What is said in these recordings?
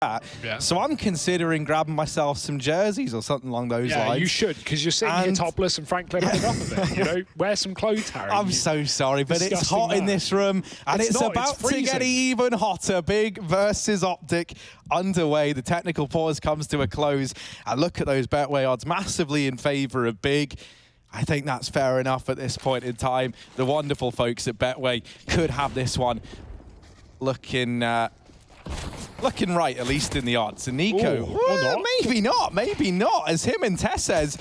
that. Yeah. So I'm considering grabbing myself some jerseys or something along those lines. Yeah, you should, because you're sitting here topless and Franklin had enough of it. You know, wear some clothes, Harry. I'm so sorry, but it's hot in this room, and it's about to get even hotter. Big versus OpTic underway. The technical pause comes to a close, and look at those Betway odds, massively in favour of Big. I think that's fair enough at this point in time. The wonderful folks at Betway could have this one looking right, at least in the odds. And Nico, maybe not, as him and Tessez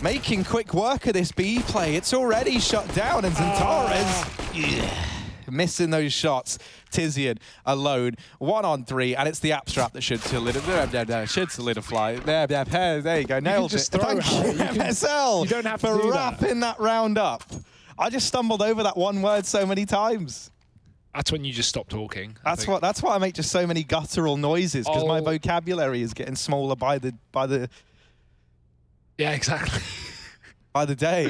making quick work of this B play. It's already shut down, and Zantares missing those shots. Tizian alone, 1-on-3, and it's the Abstract that should solidify. There you go, nailed it. Thank you, MSL, you don't have to for do wrapping that round up. I just stumbled over that one word so many times. That's when you just stop talking. That's why I make just so many guttural noises, because my vocabulary is getting smaller by the yeah, exactly. by the day.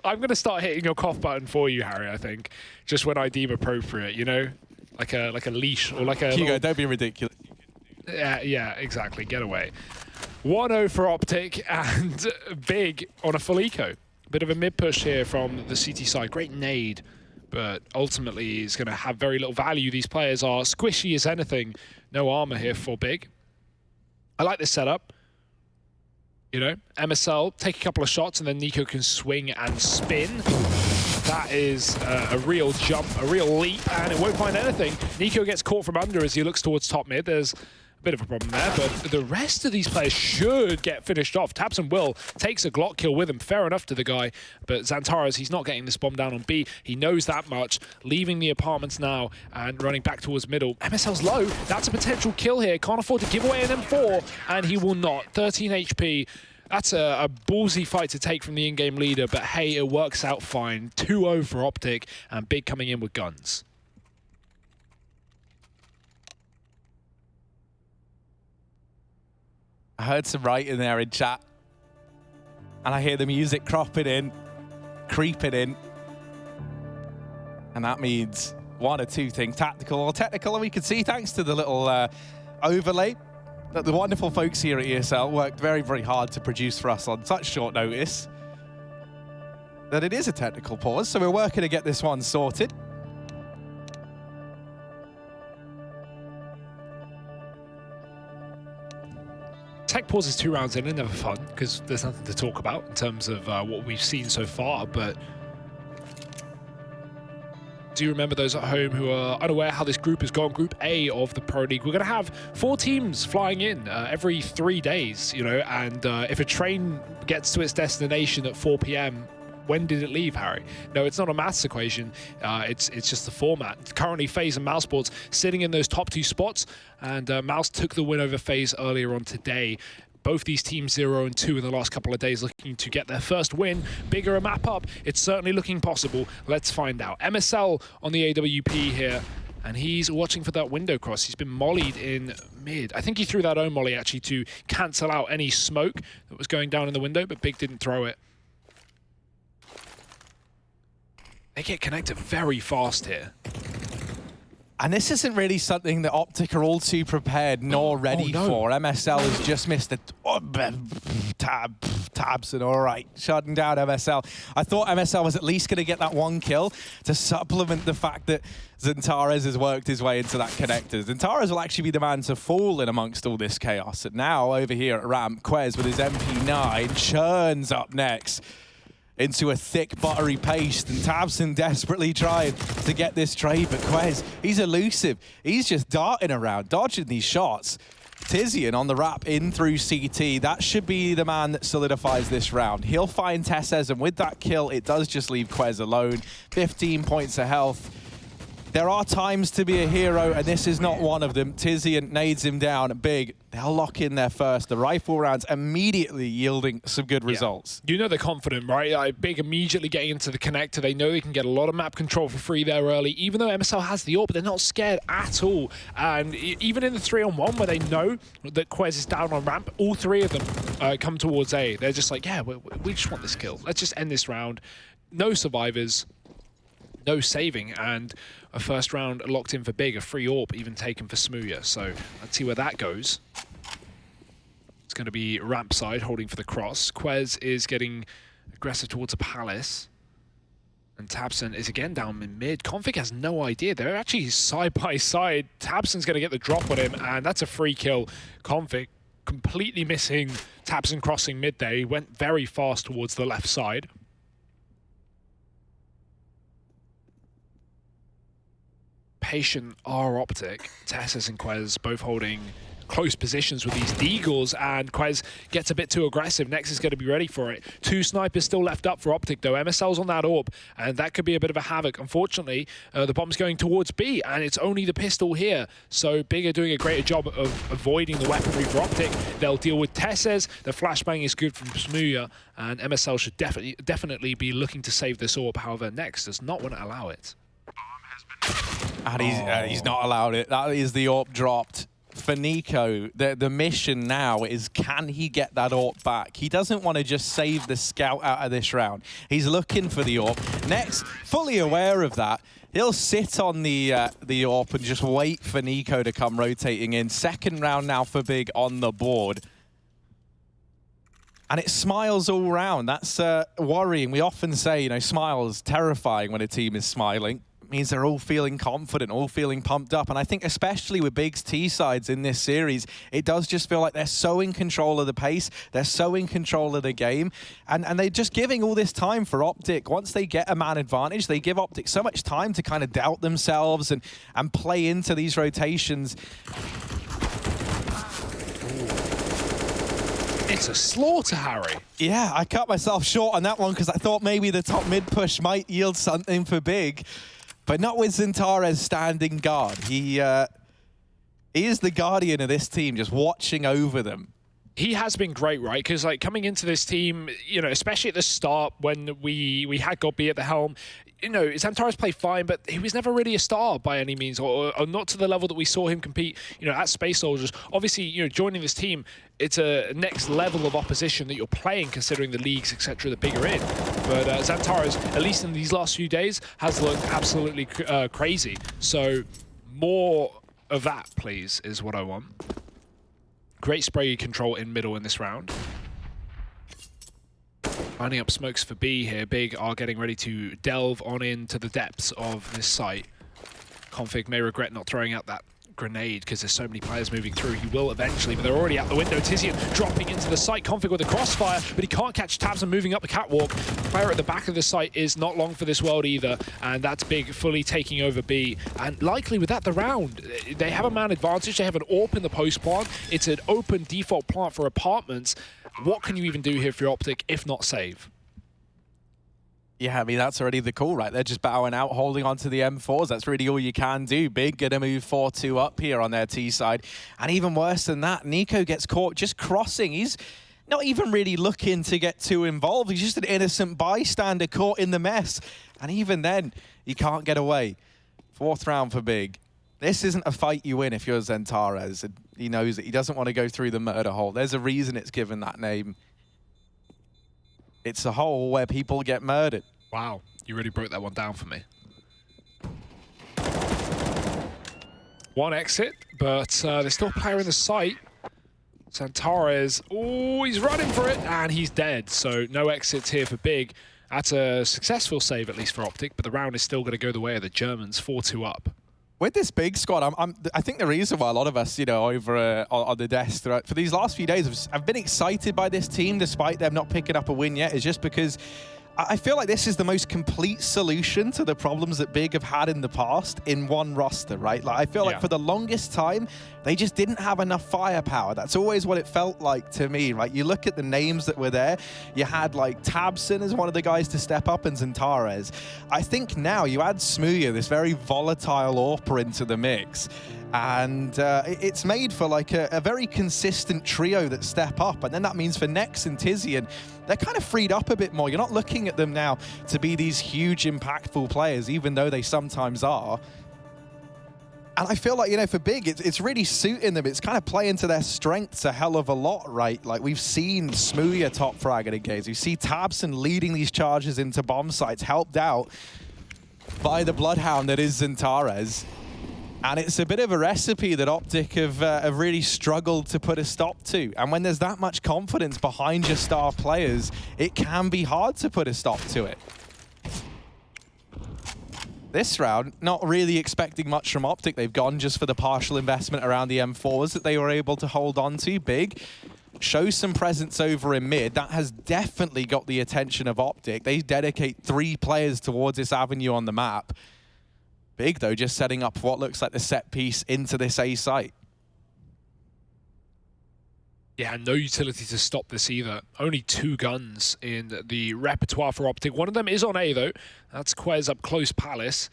I'm going to start hitting your cough button for you, Harry, I think. Just when I deem appropriate, you know? Like a leash or like a Hugo, don't be ridiculous. Yeah, exactly. Get away. 1-0 for OpTic and Big on a full eco. Bit of a mid-push here from the CT side. Great nade, but ultimately is going to have very little value. These players are squishy as anything. No armor here for Big. I like this setup. You know, MSL take a couple of shots and then Nico can swing and spin. That is a real jump, a real leap, and it won't find anything. Nico gets caught from under as he looks towards top mid. There's a bit of a problem there, but the rest of these players should get finished off. Tabson Will takes a Glock kill with him, fair enough to the guy, but Zantares, he's not getting this bomb down on B. He knows that much, leaving the apartments now and running back towards middle. MSL's low, that's a potential kill here. Can't afford to give away an M4, and he will not. 13 HP. That's a ballsy fight to take from the in-game leader, but hey, it works out fine. 2-0 for OpTic, and Big coming in with guns. I heard some writing there in chat, and I hear the music creeping in, and that means one or two things, tactical or technical, and we can see, thanks to the little overlay, that the wonderful folks here at ESL worked very, very hard to produce for us on such short notice, that it is a technical pause, so we're working to get this one sorted. Tech pauses 2 rounds in are never fun because there's nothing to talk about in terms of what we've seen so far, but do you remember those at home who are unaware how this group has gone? Group A of the Pro League. We're going to have 4 teams flying in every 3 days, you know, and if a train gets to its destination at 4 p.m., when did it leave, Harry? No, it's not a maths equation. It's just the format. Currently, FaZe and Mousesports sitting in those top 2 spots, and Mouse took the win over FaZe earlier on today. Both these teams 0 and 2 in the last couple of days, looking to get their first win. Bigger a map up. It's certainly looking possible. Let's find out. MSL on the AWP here, and he's watching for that window cross. He's been mollied in mid. I think he threw that own molly actually to cancel out any smoke that was going down in the window, but Big didn't throw it. They get connected very fast here. And this isn't really something that OpTic are all too prepared nor ready for. MSL has just missed a tabs, and all right, shutting down MSL. I thought MSL was at least going to get that 1 kill to supplement the fact that Zantares has worked his way into that connector. Zantares will actually be the man to fall in amongst all this chaos. And now over here at ramp, Quez with his MP9 churns up next into a thick, buttery paste, and Tabson desperately trying to get this trade, but Quez, he's elusive. He's just darting around, dodging these shots. Tizian on the wrap in through CT. That should be the man that solidifies this round. He'll find Tessez, and with that kill, it does just leave Quez alone. 15 points of health. There are times to be a hero, and this is not one of them. Tizian nades him down big. They'll lock in there first. The rifle rounds immediately yielding some good results. You know they're confident, right? Big immediately getting into the connector. They know they can get a lot of map control for free there early, even though MSL has the AWP, they're not scared at all. And even in the 3-on-1 where they know that Quez is down on ramp, all 3 of them come towards A. They're just like, yeah, we just want this kill. Let's just end this round. No survivors. no saving, and a first round locked in for Big, a free AWP even taken for Smooya. So let's see where that goes. It's going to be ramp side holding for the cross. Quez is getting aggressive towards a Palace. And Tabson is again down in mid. Config has no idea. They're actually side by side. Tabson's going to get the drop on him, and that's a free kill. Config completely missing Tabson crossing mid there. He went very fast towards the left side. Patient are OpTic. Tessus and Quez both holding close positions with these deagles, and Quez gets a bit too aggressive. Next is going to be ready for it. 2 snipers still left up for OpTic though. MSL's on that AWP, and that could be a bit of a havoc. Unfortunately, the bomb's going towards B, and it's only the pistol here. So Big are doing a greater job of avoiding the weaponry for OpTic. They'll deal with Tesses. The flashbang is good from Smooya, and MSL should definitely be looking to save this AWP. However, Next does not want to allow it. And he's not allowed it. That is the AWP dropped. For Nico, the mission now is, can he get that AWP back? He doesn't want to just save the scout out of this round. He's looking for the AWP. Next, fully aware of that, he'll sit on the AWP and just wait for Nico to come rotating in. Second round now for Big on the board. And it smiles all round. That's worrying. We often say, you know, smiles terrifying when a team is smiling. Means they're all feeling confident, all feeling pumped up. And I think especially with Big's T-sides in this series, it does just feel like they're so in control of the pace, they're so in control of the game, and they're just giving all this time for OpTic. Once they get a man advantage, they give OpTic so much time to kind of doubt themselves and play into these rotations. It's a slaughter, Harry. Yeah, I cut myself short on that one because I thought maybe the top mid push might yield something for Big. But not with Xantares standing guard. He is the guardian of this team, just watching over them. He has been great, right? Because like coming into this team, you know, especially at the start when we had Godby at the helm, you know, Xantares played fine, but he was never really a star by any means, or not to the level that we saw him compete, you know, at Space Soldiers. Obviously, you know, joining this team, it's a next level of opposition that you're playing, considering the leagues, etc., that Big are in. But Xantares, at least in these last few days, has looked absolutely crazy. So more of that, please, is what I want. Great spray control in middle in this round. Lining up smokes for B here. Big are getting ready to delve on into the depths of this site. Config may regret not throwing out that grenade because there's so many players moving through. He will eventually, but they're already out the window. Tizian dropping into the site. Config with a crossfire, but he can't catch tabs and moving up the catwalk. Player at the back of the site is not long for this world either, and that's Big fully taking over B. And likely with that, the round, they have a man advantage. They have an AWP in the post plant. It's an open default plant for apartments. What can you even do here for your OpTic if not save? Yeah, I mean, that's already the call, right? They're just bowing out, holding on to the M4s. That's really all you can do. Big gonna move 4-2 up here on their T side. And even worse than that, Nico gets caught just crossing. He's not even really looking to get too involved. He's just an innocent bystander caught in the mess. And even then, he can't get away. 4th round for Big. This isn't a fight you win if you're Xantares. And he knows it. He doesn't want to go through the murder hole. There's a reason it's given that name. It's a hole where people get murdered. Wow, you really broke that one down for me. One exit, but there's still a player in the site. Xantares, oh, he's running for it, and he's dead. So no exits here for Big. That's a successful save, at least for OpTic, but the round is still going to go the way of the Germans, 4-2 up. With this Big squad, I think the reason why a lot of us, you know, over on the desk for these last few days, I've been excited by this team despite them not picking up a win yet, is just because I feel like this is the most complete solution to the problems that Big have had in the past in one roster, right? Like, I feel like for the longest time, they just didn't have enough firepower. That's always what it felt like to me, right? You look at the names that were there, you had like Tabson as one of the guys to step up and Xantares. I think now you add Smooya, this very volatile AWPer into the mix, and it's made for like a very consistent trio that step up, and then that means for Nex and Tizian, they're kind of freed up a bit more. You're not looking at them now to be these huge impactful players, even though they sometimes are. And I feel like, you know, for Big, it's really suiting them. It's kind of playing to their strengths a hell of a lot, right? Like, we've seen Smooya top frag at a games. We see Tabson leading these charges into bomb sites, helped out. by the Bloodhound that is Xantares. And it's a bit of a recipe that OpTic have really struggled to put a stop to. And when there's that much confidence behind your star players, it can be hard to put a stop to it. This round, not really expecting much from OpTic. They've gone just for the partial investment around the M4s that they were able to hold on to. Big show some presence over in mid. That has definitely got the attention of OpTic. They dedicate 3 players towards this avenue on the map. Big, though, just setting up what looks like the set piece into this A site. Yeah, no utility to stop this either. Only 2 guns in the repertoire for OpTic. One of them is on A, though. That's Quez up close Palace.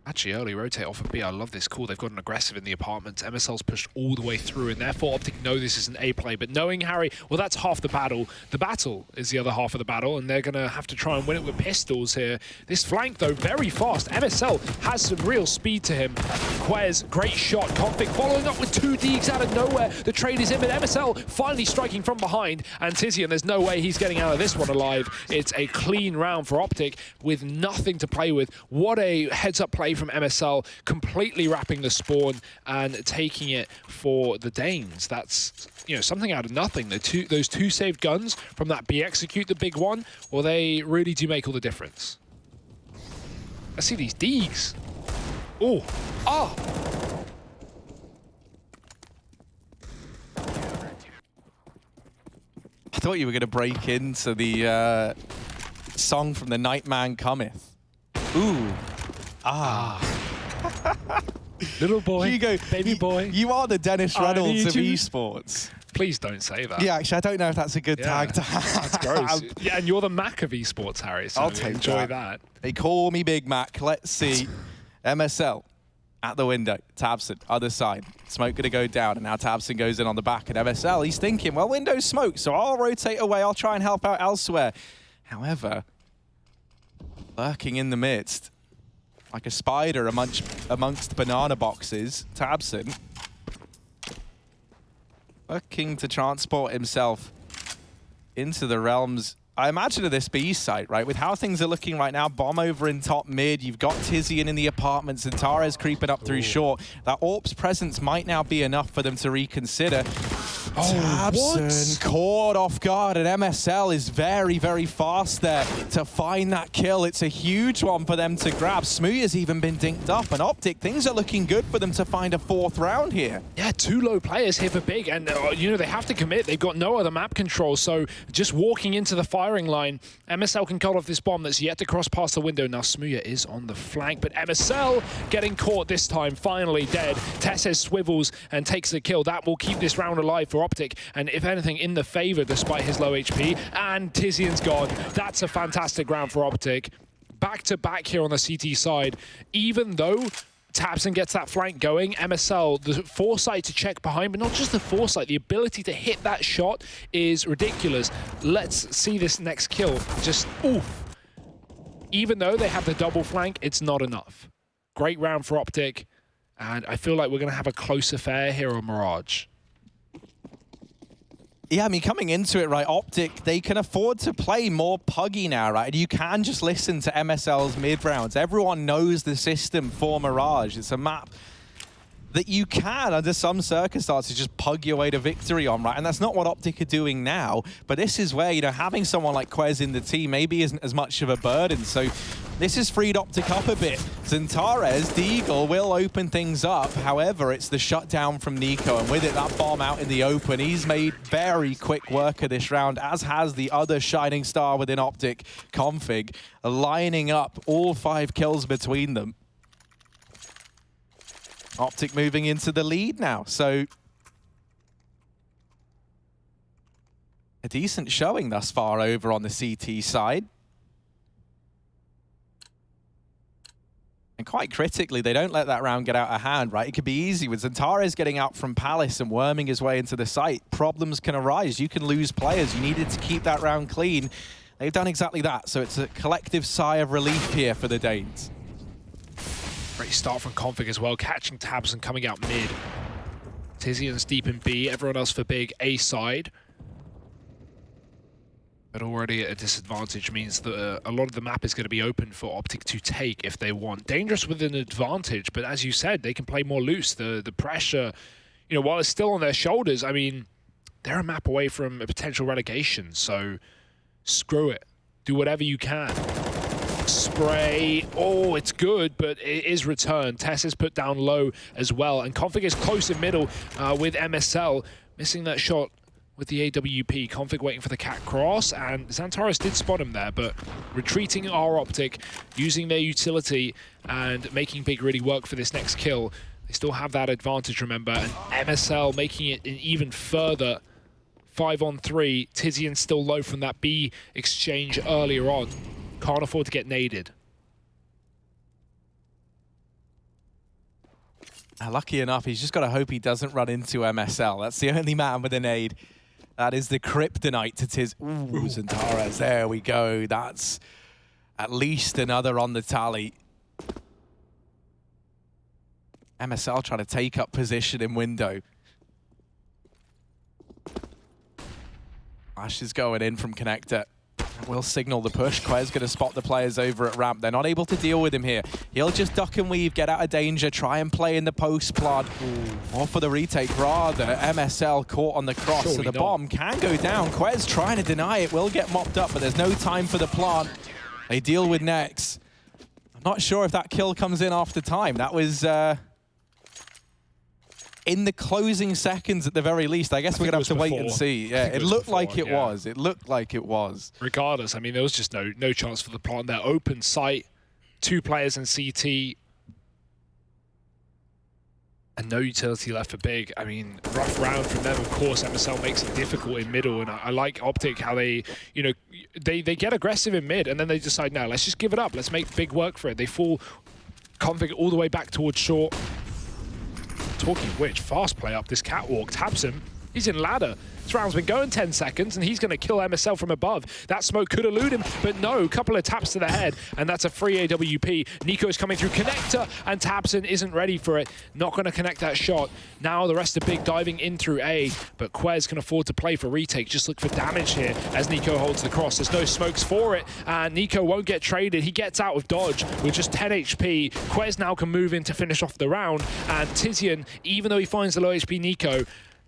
Actually, early rotate off of B. I love this call. They've got an aggressive in the apartments. MSL's pushed all the way through, and therefore OpTic know this is an A play. But knowing Harry, well, that's half the battle. The battle is the other half of the battle, and they're going to have to try and win it with pistols here. This flank, though, very fast. MSL has some real speed to him. Quez, great shot. Config following up with 2 Deegs out of nowhere. The trade is in, but MSL finally striking from behind. And Tizian, there's no way he's getting out of this one alive. It's a clean round for OpTic with nothing to play with. What a heads-up play from MSL, completely wrapping the spawn and taking it for the Danes. That's, you know, something out of nothing. Those two saved guns from that B execute, the big one, well, they really do make all the difference. I see these Deegs. Oh, ah! I thought you were going to break into the song from The Nightman Cometh. Ooh. Ah. Little boy, Hugo, baby boy. You are the Dennis Reynolds of esports. Please don't say that. Yeah, actually, I don't know if that's a good tag to have. That's gross. Yeah, and you're the Mac of esports, Harry, so I'll take enjoy that. They call me Big Mac. Let's see. MSL at the window. Tabson, other side. Smoke going to go down, and now Tabson goes in on the back. And MSL, he's thinking, well, window's smoke, so I'll rotate away. I'll try and help out elsewhere. However, lurking in the midst, like a spider amongst banana boxes, Tabson looking to transport himself into the realms, I imagine, of this B site, right? With how things are looking right now, bomb over in top mid, you've got Tizian in the apartments, and Xantares creeping up through short. That AWP's presence might now be enough for them to reconsider. Tabson caught off guard, and MSL is very, very fast there to find that kill. It's a huge one for them to grab. Smooya's even been dinked up, and OpTic, things are looking good for them to find a 4th round here. Yeah, 2 low players here for Big, and you know, they have to commit. They've got no other map control, so just walking into the firing line, MSL can cut off this bomb that's yet to cross past the window. Now Smooya is on the flank, but MSL getting caught this time, finally dead. Tesses swivels and takes the kill. That will keep this round alive for OpTic, and if anything, in the favor despite his low HP. And Tizian's gone. That's a fantastic round for OpTic. Back to back here on the CT side. Even though Tabson gets that flank going, MSL, the foresight to check behind, but not just the foresight, the ability to hit that shot is ridiculous. Let's see this next kill. Just, oof. Even though they have the double flank, it's not enough. Great round for OpTic, and I feel like we're going to have a close affair here on Mirage. Yeah, I mean, coming into it, right, OpTic, they can afford to play more puggy now, right? And you can just listen to MSL's mid-rounds. Everyone knows the system for Mirage. It's a map that you can, under some circumstances, just pug your way to victory on, right? And that's not what OpTic are doing now. But this is where, you know, having someone like Quez in the team maybe isn't as much of a burden. So this has freed OpTic up a bit. Xantares, Deagle, will open things up. However, it's the shutdown from Nico, and with it, that bomb out in the open. He's made very quick work of this round, as has the other shining star within OpTic, Config, lining up all 5 kills between them. OpTic moving into the lead now, so a decent showing thus far over on the CT side. And quite critically, they don't let that round get out of hand, right? It could be easy with Xantares getting out from Palace and worming his way into the site. Problems can arise. You can lose players. You needed to keep that round clean. They've done exactly that, so it's a collective sigh of relief here for the Danes. Great start from Config as well, catching tabs and coming out mid. Tizian's deep in B, everyone else for Big A side. But already at a disadvantage means that a lot of the map is going to be open for OpTic to take if they want. Dangerous with an advantage, but as you said, they can play more loose. The pressure, you know, while it's still on their shoulders, I mean, they're a map away from a potential relegation, so screw it. Do whatever you can. Spray. Oh, it's good, but it is returned. Tess is put down low as well, and Config is close in middle with MSL. Missing that shot with the AWP. Config waiting for the cat cross, and Xantares did spot him there, but retreating our OpTic, using their utility and making Big really work for this next kill. They still have that advantage, remember, and MSL making it an even further 5-on-3. Tizian still low from that B exchange earlier on. Can't afford to get naded. Lucky enough, he's just got to hope he doesn't run into MSL. That's the only man with a nade. That is the kryptonite to Tiz. Ooh, Xantares, there we go. That's at least another on the tally. MSL trying to take up position in window. Ash is going in from connector. Will signal the push. Quez going to spot the players over at ramp. They're not able to deal with him here. He'll just duck and weave, get out of danger, try and play in the post plant. Or for the retake, rather. MSL caught on the cross, so the bomb can go down. Quez trying to deny it, will get mopped up, but there's no time for the plant. They deal with Nex. I'm not sure if that kill comes in after time. That was in the closing seconds at the very least. I guess we're going to have to wait and see. Yeah, it looked like it was. It looked like it was. Regardless, I mean, there was just no chance for the plant there. Open site, 2 players in CT, and no utility left for Big. I mean, rough round from them, of course. MSL makes it difficult in middle, and I like OpTic, how they, you know, they get aggressive in mid, and then they decide, no, let's just give it up. Let's make Big work for it. They fall Config all the way back towards short. Talking of which, fast play up this catwalk. Taps him. He's in ladder. This round's been going 10 seconds, and he's going to kill MSL from above. That smoke could elude him, but no. Couple of taps to the head, and that's a free AWP. Nico's coming through connector, and Tabson isn't ready for it. Not going to connect that shot. Now the rest of Big diving in through A, but Quez can afford to play for retake. Just look for damage here as Nico holds the cross. There's no smokes for it, and Nico won't get traded. He gets out with dodge with just 10 HP. Quez now can move in to finish off the round, and Tizian, even though he finds the low HP Nico,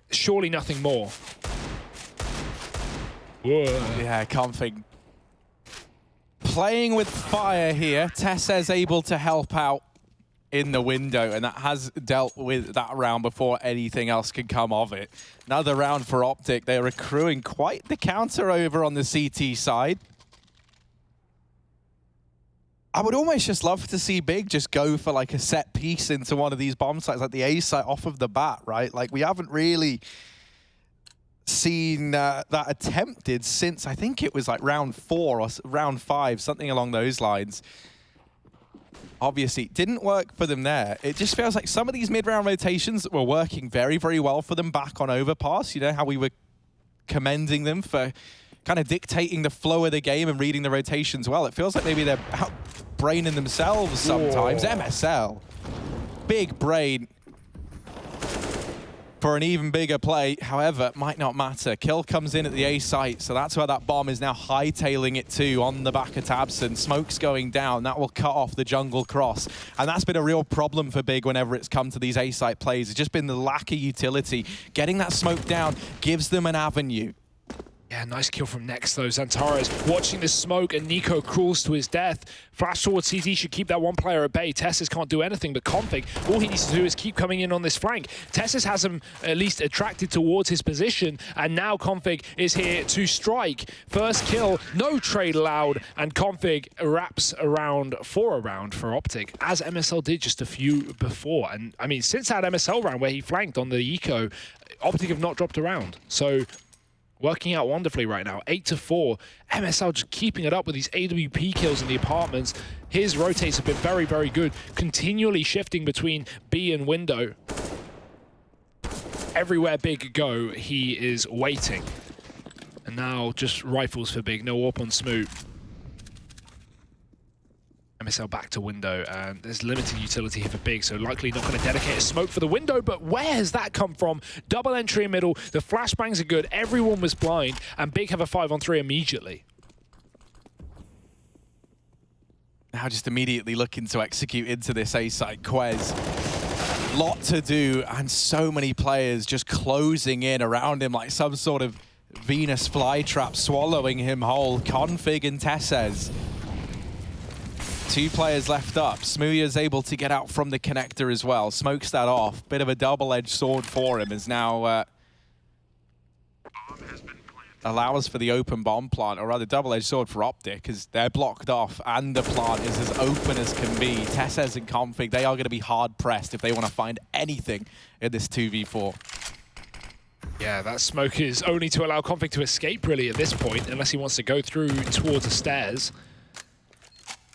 surely nothing more. Whoa. Yeah, Config playing with fire here. Tessa's able to help out in the window, and that has dealt with that round before anything else can come of it. Another round for OpTic. They're accruing quite the counter over on the CT side. I would almost just love to see Big just go for like a set piece into one of these bomb sites, like the A site off of the bat, right? Like, we haven't really seen that attempted since, I think it was like round 4 or round 5, something along those lines. Obviously, it didn't work for them there. It just feels like some of these mid-round rotations were working very, very well for them back on Overpass. You know, how we were commending them for kind of dictating the flow of the game and reading the rotations well. It feels like maybe they're out-braining themselves sometimes. Whoa. MSL, big brain for an even bigger play. However, might not matter. Kill comes in at the A site, so that's where that bomb is now hightailing it to on the back of Tabson. Smoke's going down. That will cut off the jungle cross. And that's been a real problem for Big whenever it's come to these A site plays. It's just been the lack of utility. Getting that smoke down gives them an avenue. Yeah, nice kill from Nex though. Xantares watching the smoke, and Nico crawls to his death. Flash towards CT should keep that one player at bay. Tessus can't do anything, but Config, all he needs to do is keep coming in on this flank. Tessus has him at least attracted towards his position, and now Config is here to strike. First kill, no trade allowed, and Config wraps around for a round for OpTic, as MSL did just a few before. And I mean, since that MSL round where he flanked on the eco, OpTic have not dropped around. So working out wonderfully right now. 8-4. MSL just keeping it up with these AWP kills in the apartments. His rotates have been very, very good. Continually shifting between B and window. Everywhere Big go, he is waiting. And now just rifles for Big. No warp on Smoot. MSL back to window, and there's limited utility here for Big, so likely not going to dedicate a smoke for the window, but where has that come from? Double entry in middle, the flashbangs are good, everyone was blind, and Big have a 5-on-3 immediately. Now just immediately looking to execute into this A site. Quez, lot to do, and so many players just closing in around him like some sort of Venus flytrap, swallowing him whole. Config and Tessez. 2 players left up. Smooya's able to get out from the connector as well. Smokes that off. Bit of a double-edged sword for him as now allows for the open bomb plant, or rather double-edged sword for OpTic, because they're blocked off and the plant is as open as can be. Tessez and Config, they are going to be hard-pressed if they want to find anything in this 2v4. Yeah, that smoke is only to allow Config to escape, really, at this point, unless he wants to go through towards the stairs.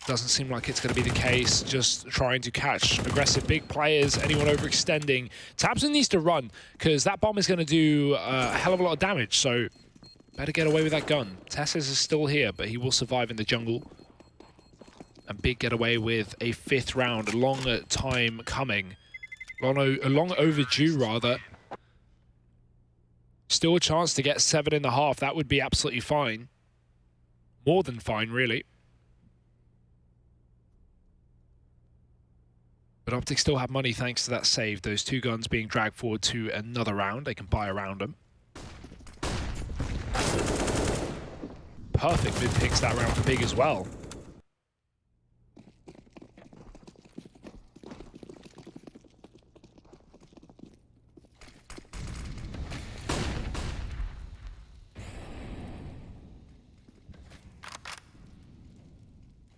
Doesn't seem like it's going to be the case, just trying to catch aggressive big players, anyone overextending. tabseN needs to run, because that bomb is going to do a hell of a lot of damage, so better get away with that gun. Tessez is still here, but he will survive in the jungle. And Big get away with a 5th round, a long time coming. Long overdue, rather. Still a chance to get 7.5. That would be absolutely fine. More than fine, really. But OpTic still have money thanks to that save. Those 2 guns being dragged forward to another round. They can buy around them. Perfect mid picks that round for Big as well.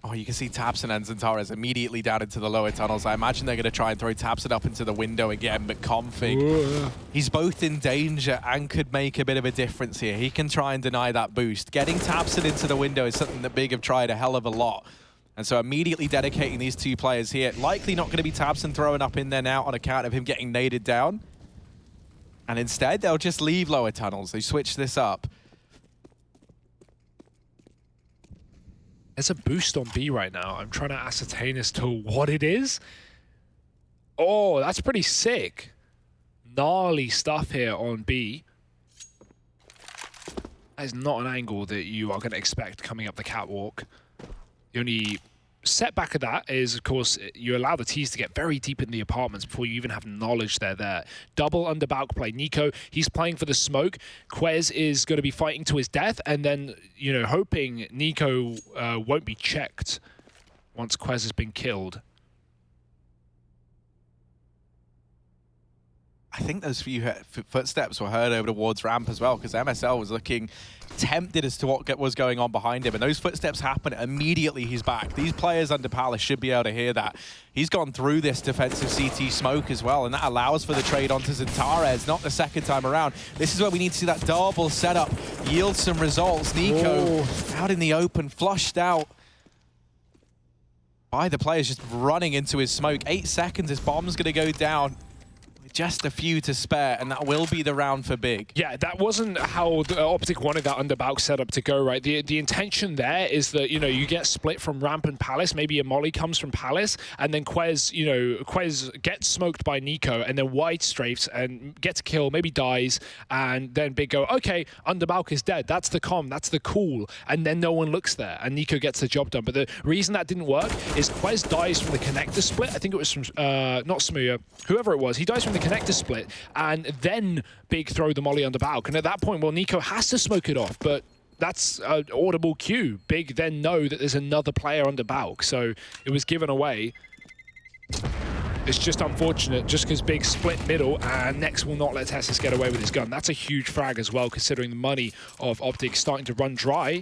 Oh, you can see tabseN and Xantares immediately down into the lower tunnels. I imagine they're going to try and throw tabseN up into the window again, but Config, he's both in danger and could make a bit of a difference here. He can try and deny that boost. Getting tabseN into the window is something that Big have tried a hell of a lot. And so immediately dedicating these 2 players here. Likely not going to be tabseN throwing up in there now on account of him getting naded down. And instead, they'll just leave lower tunnels. They switch this up. There's a boost on B right now. I'm trying to ascertain as to what it is. Oh, that's pretty sick. Gnarly stuff here on B. That is not an angle that you are going to expect coming up the catwalk. The only setback of that is, of course, you allow the T's to get very deep in the apartments before you even have knowledge they're there. Double under Balk play. Nico, he's playing for the smoke. Quez is going to be fighting to his death, and then, you know, hoping Nico won't be checked once Quez has been killed. I think those few footsteps were heard over towards ramp as well, because MSL was looking tempted as to what was going on behind him, and those footsteps happen immediately. He's back. These players under Palace should be able to hear that. He's gone through this defensive CT smoke as well, and that allows for the trade onto Xantares, not the second time around. This is where we need to see that double setup yield some results. Nico out in the open, flushed out by the players, just running into his smoke. 8 seconds, his bomb's going to go down. Just a few to spare, and that will be the round for Big. Yeah, that wasn't how the OpTic wanted that under Balk setup to go, right? The intention there is that, you know, you get split from ramp and Palace. Maybe a molly comes from Palace, and then Quez, you know, Quez gets smoked by Nico, and then wide strafes and gets a kill, maybe dies, and then Big go, okay, under Balk is dead. That's the calm, that's the cool, and then no one looks there, and Nico gets the job done. But the reason that didn't work is Quez dies from the connector split. I think it was from, not Smooya, whoever it was. He dies from the connector split, and then Big throw the molly under Balk. And at that point, well, Nico has to smoke it off, but that's an audible cue. Big then know that there's another player under Balk, so it was given away. It's just unfortunate, just because Big split middle, and Nex will not let Tessez get away with his gun. That's a huge frag as well, considering the money of OpTic starting to run dry.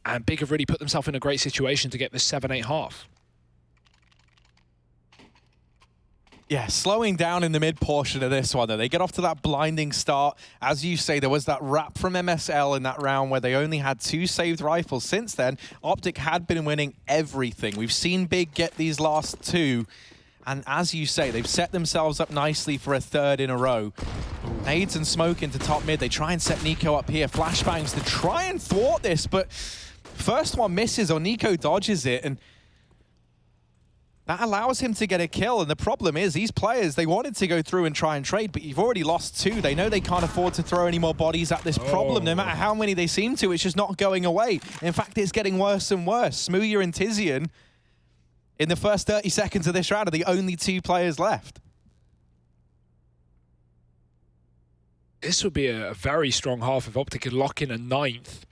And Big have really put themselves in a great situation to get this 7-8-1/2. Yeah, slowing down in the mid portion of this one, though. They get off to that blinding start. As you say, there was that wrap from MSL in that round where they only had 2 saved rifles. Since then, OpTic had been winning everything. We've seen Big get these last 2. And as you say, they've set themselves up nicely for a 3rd in a row. Nades and smoke into top mid. They try and set Nico up here. Flashbangs to try and thwart this, but First one misses, or Nico dodges it, and that allows him to get a kill. And the problem is, these players, they wanted to go through and try and trade, but you've already lost 2. They know they can't afford to throw any more bodies at this problem. No matter how many they seem to, it's just not going away. In fact, it's getting worse and worse. Smooya and Tizian, in the first 30 seconds of this round, are the only 2 players left. This would be a very strong half if OpTic could lock in a 9th.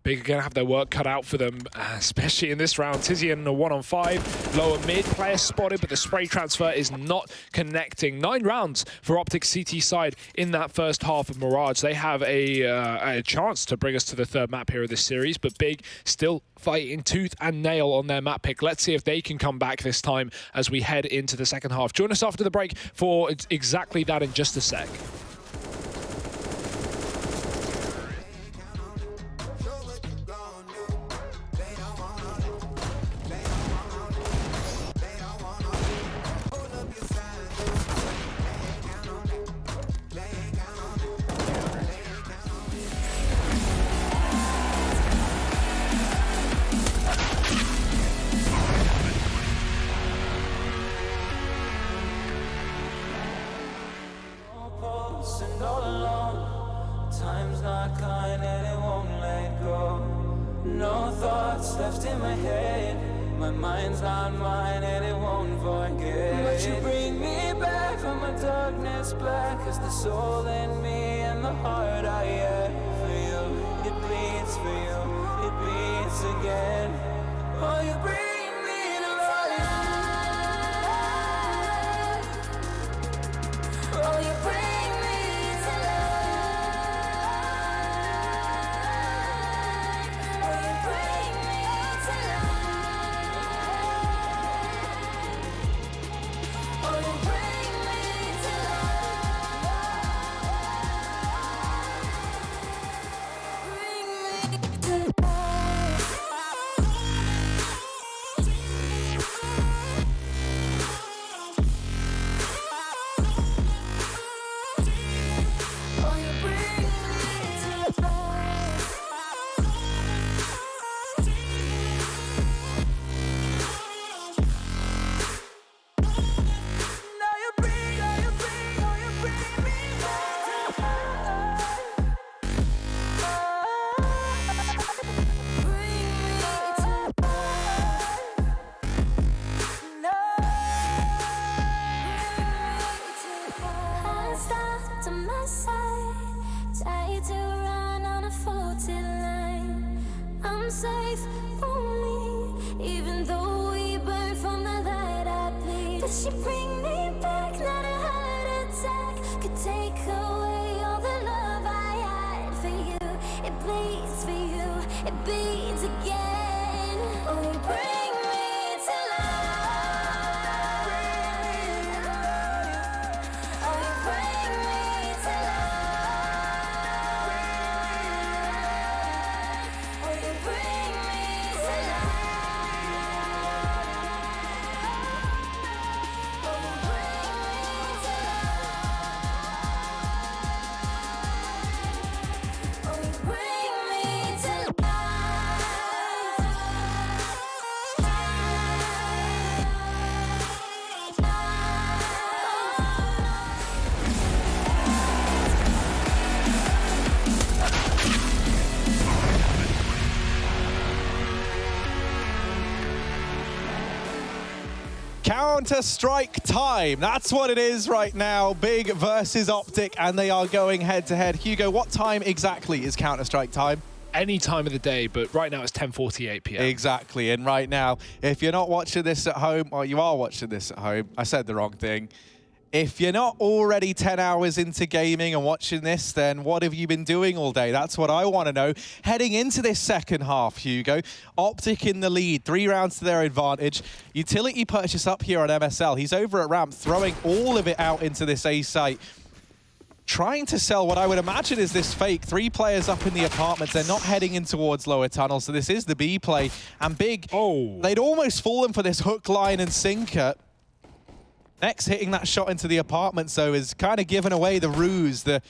Big are going to have their work cut out for them, especially in this round. Tizian in a 1-on-5, lower mid, player spotted, but the spray transfer is not connecting. 9 rounds for OpTic CT side in that first half of Mirage. They have a chance to bring us to the 3rd map here of this series, but Big still fighting tooth and nail on their map pick. Let's see if they can come back this time as we head into the second half. Join us after the break for exactly that in just a sec. Left in my head, my mind's not mine and it won't forget. But you bring me back from my darkness black, as the soul in me and the heart I have for you. It bleeds for you, it bleeds again. Oh, you bring me to life. Oh, you bring me to life. Oh, you bring me to life. Oh, you bring me to life. Bring me to life. Safe only, even though we burn from the light I bleed. But she bring me back, not a heart attack could take away all the love I had for you. It bleeds for you, it bleeds again. Oh, you bring me to life. Oh, you bring me to life. Oh, you bring me to life. Oh, you bring me to life. Oh, you bring me to life. Counter-Strike time. That's what it is right now. Big versus OpTic, and they are going head-to-head. Hugo, what time exactly is Counter-Strike time? Any time of the day, but right now it's 10:48 p.m. Exactly, and right now, if you're not watching this at home, or you are watching this at home, I said the wrong thing. If you're not already 10 hours into gaming and watching this, then what have you been doing all day? That's what I want to know. Heading into this second half, Hugo, OpTic in the lead, 3 rounds to their advantage. Utility purchase up here on MSL. He's over at ramp, throwing all of it out into this A site. Trying to sell what I would imagine is this fake. 3 players up in the apartments. They're not heading in towards lower tunnel, so this is the B play. And Big, they'd almost fallen for this hook, line, and sinker. Next, hitting that shot into the apartments, though, is kind of giving away the ruse, the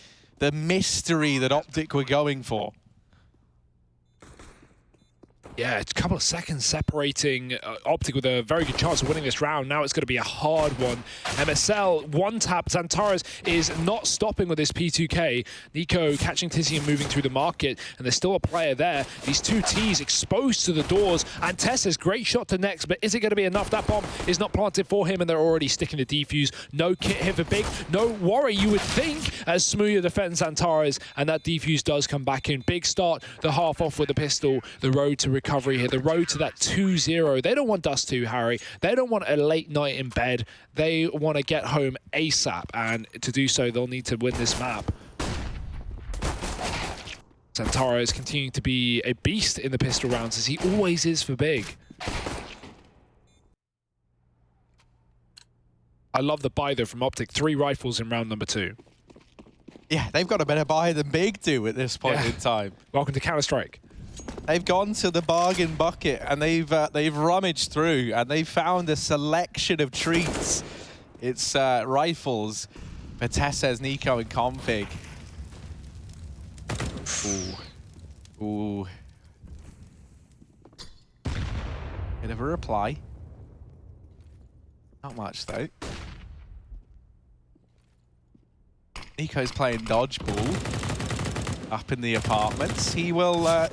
mystery that OpTic were going for. Yeah, it's a couple of seconds separating OpTic with a very good chance of winning this round. Now it's going to be a hard one. MSL, one tap. Xantares is not stopping with this P2K. Nico catching Tizzy and moving through the market, and there's still a player there. These two Ts exposed to the doors, and Tessa's great shot to next, but is it going to be enough? That bomb is not planted for him, and they're already sticking the defuse. No kit here for Big, no worry, you would think, as Smooya defends Xantares, and that defuse does come back in. Big start the half off with the pistol, the road to recovery here, the road to that 2-0. They don't want Dust 2, Harry. They don't want a late night in bed. They want to get home ASAP, and to do so, they'll need to win this map. Xantares continuing to be a beast in the pistol rounds, as he always is for Big. I love the buy, though, from OpTic. 3 rifles in round number 2. Yeah, they've got a better buy than Big do at this point in time. Welcome to Counter-Strike. They've gone to the bargain bucket, and they've rummaged through, and they've found a selection of treats. It's rifles for Tessez, Nico, and Config. Ooh. Ooh. Bit of a reply. Not much, though. Nico's playing dodgeball up in the apartments. He will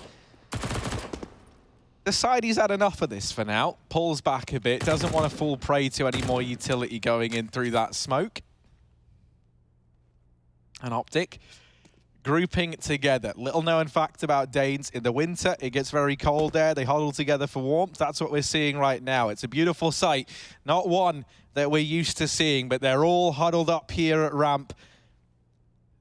decide he's had enough of this for now. Pulls back a bit. Doesn't want to fall prey to any more utility going in through that smoke. And OpTic grouping together. Little known fact about Danes: in the winter, it gets very cold there. They huddle together for warmth. That's what we're seeing right now. It's a beautiful sight. Not one that we're used to seeing, but they're all huddled up here at ramp.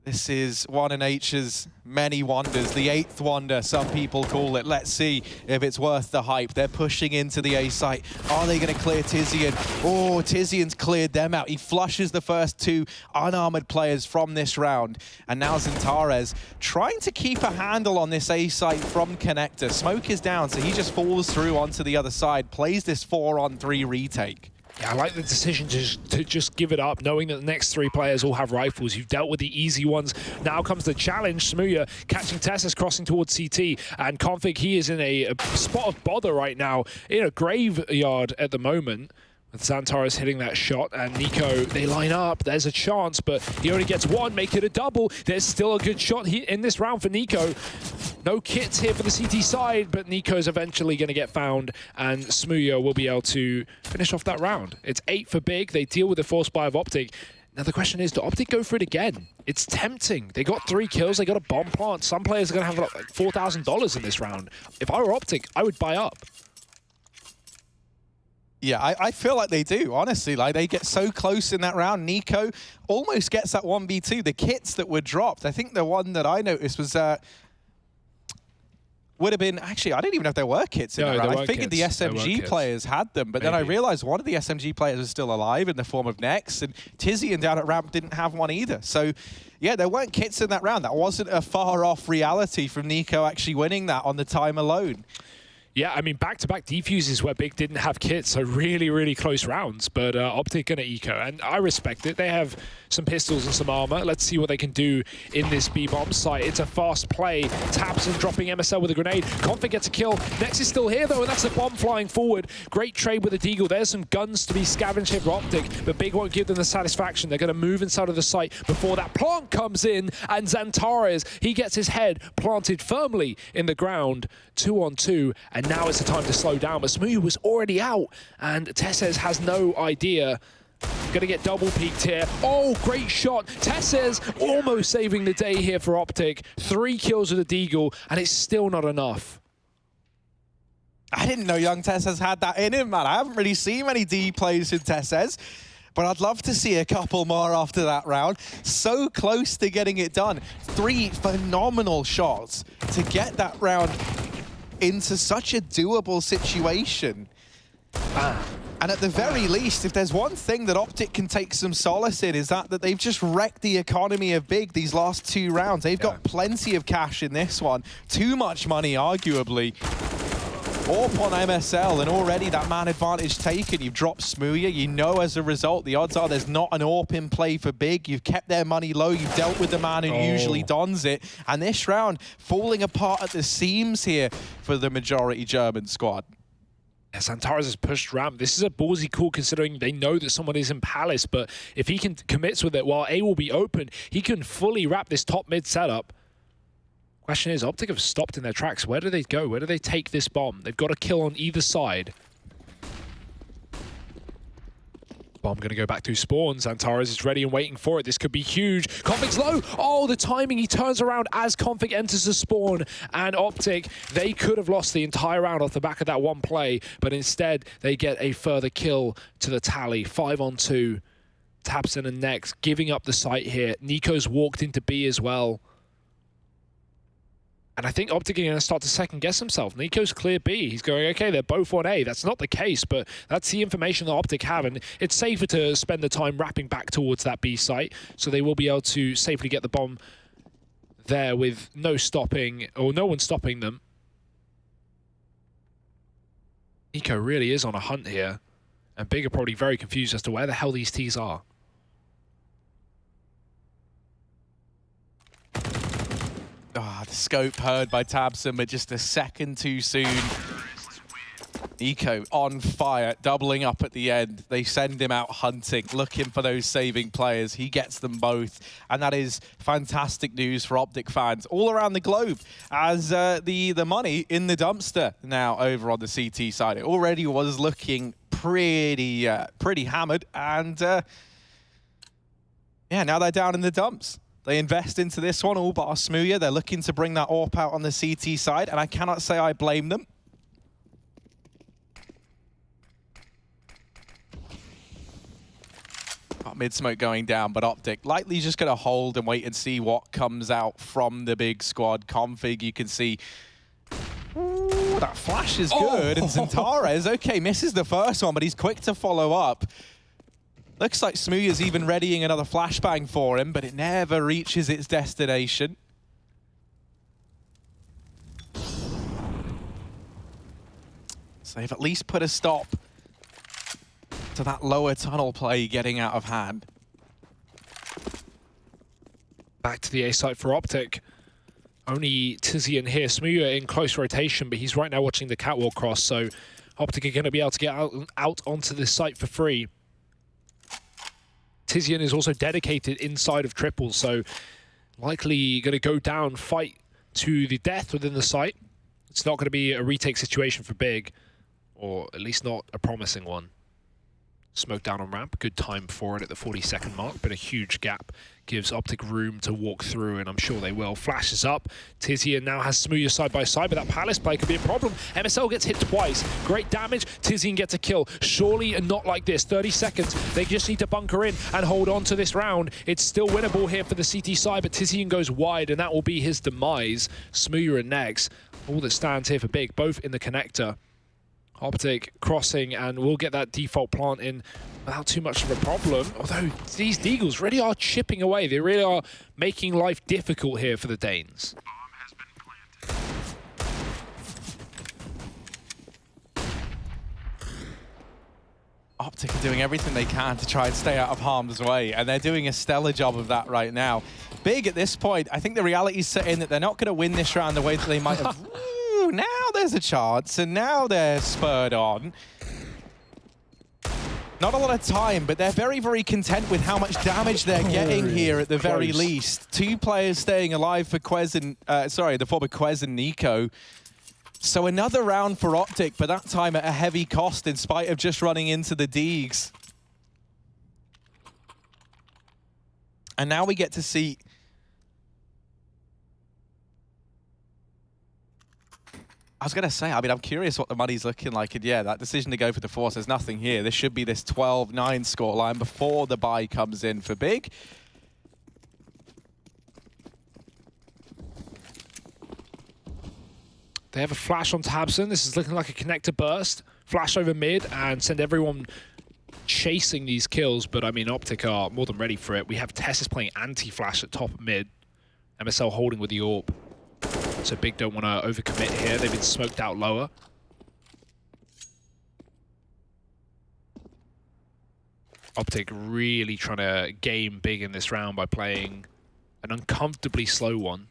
This is one in H's many wonders, the 8th wonder, some people call it. Let's see if it's worth the hype. They're pushing into the A site. Are they going to clear Tizian? Oh, Tizian's cleared them out. He flushes the first 2 unarmored players from this round. And now Xantares trying to keep a handle on this A site from Connector. Smoke is down, so he just falls through onto the other side, plays this 4-on-3 retake. Yeah, I like the decision to just give it up, knowing that the next 3 players all have rifles. You've dealt with the easy ones. Now comes the challenge. Smooya catching Tessas, crossing towards CT, and Config, he is in a spot of bother right now, in a graveyard at the moment. With Xantares hitting that shot, and Nico, they line up. There's a chance, but he only gets 1, make it a double. There's still a good shot in this round for Nico. No kits here for the CT side, but Nico's eventually going to get found, and Smooya will be able to finish off that round. It's 8 for Big. They deal with the force buy of OpTic. Now the question is, do OpTic go for it again? It's tempting. They got 3 kills. They got a bomb plant. Some players are going to have like $4,000 in this round. If I were OpTic, I would buy up. Yeah, I feel like they do, honestly. Like, they get so close in that round. Nico almost gets that 1v2. The kits that were dropped, I think the one that I noticed was... would have been... Actually, I didn't even know if there were kits in that round. I figured the SMG players had them, but then I realized one of the SMG players was still alive in the form of Nex, and Tizian down at ramp didn't have one either. So, yeah, there weren't kits in that round. That wasn't a far-off reality from Nico actually winning that on the time alone. Yeah, I mean, back-to-back defuses where Big didn't have kits, so really, really close rounds. But OpTic gonna eco, and I respect it. They have some pistols and some armor. Let's see what they can do in this B-bomb site. It's a fast play. Tabson dropping MSL with a grenade. Config gets a kill. Nex is still here, though, and that's a bomb flying forward. Great trade with the Deagle. There's some guns to be scavenged here for OpTic, but Big won't give them the satisfaction. They're gonna move inside of the site before that plant comes in, and Xantares, he gets his head planted firmly in the ground. 2-on-2, and now it's the time to slow down. But Smooya was already out, and Tessez has no idea. Gonna get double peeked here. Oh, great shot. Tessez almost saving the day here for OpTic. 3 kills with a Deagle, and it's still not enough. I didn't know young Tessez had that in him, man. I haven't really seen many D plays in Tessez, but I'd love to see a couple more after that round. So close to getting it done. 3 phenomenal shots to get that round into such a doable situation. And at the very least, if there's one thing that OpTic can take some solace in, is that they've just wrecked the economy of Big these last 2 rounds. They've got plenty of cash in this one. Too much money, arguably. AWP on MSL, and already that man advantage taken. You've dropped Smooya. You know as a result, the odds are there's not an AWP in play for Big. You've kept their money low. You've dealt with the man who usually dons it. And this round, falling apart at the seams here for the majority German squad. Yeah, Xantares has pushed ramp. This is a ballsy call considering they know that someone is in Palace, but if he can commits with it while A will be open, he can fully wrap this top mid setup. Question is, OpTic have stopped in their tracks. Where do they go? Where do they take this bomb? They've got a kill on either side. Bomb going to go back to spawn. Xantares is ready and waiting for it. This could be huge. Config's low. Oh, the timing. He turns around as Config enters the spawn. And OpTic, they could have lost the entire round off the back of that one play, but instead they get a further kill to the tally. 5-on-2. tabseN and Next giving up the site here. Nico's walked into B as well. And I think OpTic are going to start to second-guess himself. Nico's clear B. He's going, okay, they're both on A. That's not the case, but that's the information that OpTic have, and it's safer to spend the time wrapping back towards that B site, so they will be able to safely get the bomb there with no stopping, or no one stopping them. Nico really is on a hunt here, and Big are probably very confused as to where the hell these T's are. The scope heard by tabseN, but just a second too soon. Nico on fire, doubling up at the end. They send him out hunting, looking for those saving players. He gets them both, and that is fantastic news for OpTic fans all around the globe, as the money in the dumpster now over on the CT side. It already was looking pretty hammered, and yeah, now they're down in the dumps. They invest into this one, all but Smooya. They're looking to bring that AWP out on the CT side, and I cannot say I blame them. Mid smoke going down, but OpTic likely just going to hold and wait and see what comes out from the big squad. Config, you can see, ooh, that flash is good, and Xantares, okay, misses the first one, but he's quick to follow up. Looks like Smooya's even readying another flashbang for him, but it never reaches its destination. So they've at least put a stop to that lower tunnel play getting out of hand. Back to the A site for OpTic. Only Tizian here. Smooya in close rotation, but he's right now watching the catwalk cross, so OpTic are going to be able to get out onto this site for free. Tizian is also dedicated inside of triple, so likely going to go down, fight to the death within the site. It's not going to be a retake situation for Big, or at least not a promising one. Smoke down on ramp, good time for it at the 40-second mark, but a huge gap gives OpTic room to walk through, and I'm sure they will. Flashes up, Tizian now has Smooya side by side, but that Palace play could be a problem. MSL gets hit twice, great damage, Tizian gets a kill. Surely not like this, 30 seconds, they just need to bunker in and hold on to this round. It's still winnable here for the CT side, but Tizian goes wide, and that will be his demise. Smooya and Negs, all that stands here for Big, both in the connector. OpTic crossing, and we'll get that default plant in without too much of a problem. Although these Deagles really are chipping away. They really are making life difficult here for the Danes. OpTic are doing everything they can to try and stay out of harm's way, and they're doing a stellar job of that right now. Big at this point, I think the reality's set in that they're not going to win this round the way that they might have. Now there's a chance, and now they're spurred on. Not a lot of time, but they're very, very content with how much damage they're getting here at the very least. 2 players staying alive for Quez and, the former Quez and Nico. So another round for OpTic, but that time at a heavy cost in spite of just running into the Deags. And now we get to see I was going to say, I mean, I'm curious what the money's looking like. And yeah, that decision to go for the Force, there's nothing here. This should be this 12-9 scoreline before the buy comes in for Big. They have a flash on tabseN. This is looking like a connector burst. Flash over mid and send everyone chasing these kills. But I mean, OpTic are more than ready for it. We have Tessus playing anti-flash at top mid. MSL holding with the AWP. So Big don't want to overcommit here. They've been smoked out lower. OpTic really trying to game big in this round by playing an uncomfortably slow one.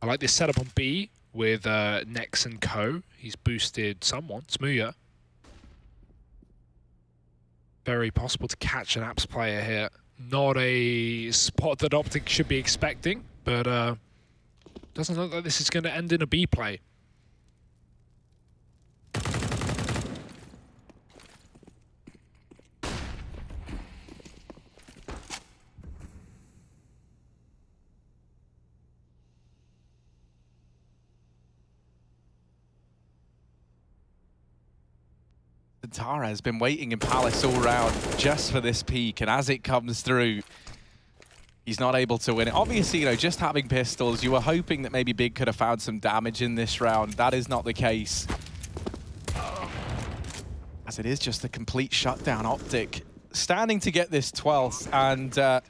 I like this setup on B with Nex and Co. He's boosted someone, Smooya. Very possible to catch an Apps player here. Not a spot that OpTic should be expecting, but doesn't look like this is going to end in a B play. Tara has been waiting in Palace all round just for this peak, and as it comes through, he's not able to win it. Obviously, you know, just having pistols, you were hoping that maybe Big could have found some damage in this round. That is not the case, as it is just a complete shutdown. OpTic standing to get this 12th and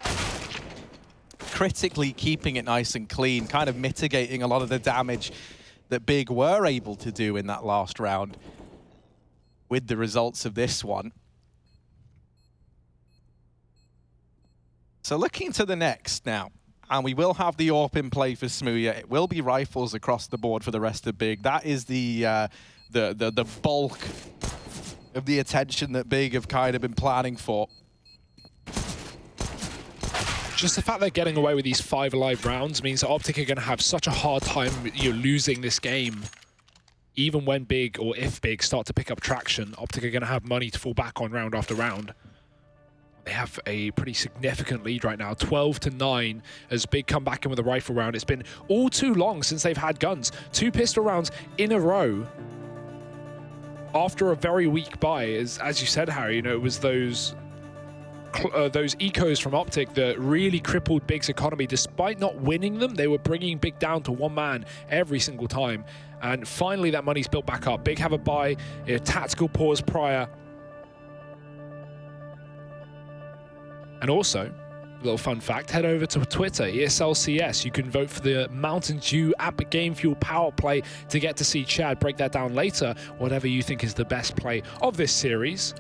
critically keeping it nice and clean, kind of mitigating a lot of the damage that Big were able to do in that last round with the results of this one. So looking to the next now, and we will have the AWP in play for Smooya. It will be rifles across the board for the rest of Big. That is the bulk of the attention that Big have kind of been planning for. Just the fact they're getting away with these 5 alive rounds means that OpTic are going to have such a hard time losing this game. Even when Big, or if Big, start to pick up traction, OpTic are going to have money to fall back on round after round. They have a pretty significant lead right now, 12-9, as Big come back in with a rifle round. It's been all too long since they've had guns. 2 pistol rounds in a row after a very weak buy. As you said, Harry, you know, it was those ecos from OpTic that really crippled Big's economy. Despite not winning them, they were bringing Big down to 1 man every single time. And finally, that money's built back up. Big have a buy, a tactical pause prior. And also, a little fun fact, head over to Twitter, ESL CS. You can vote for the Mountain Dew App Game Fuel Power Play to get to see Chad break that down later, whatever you think is the best play of this series.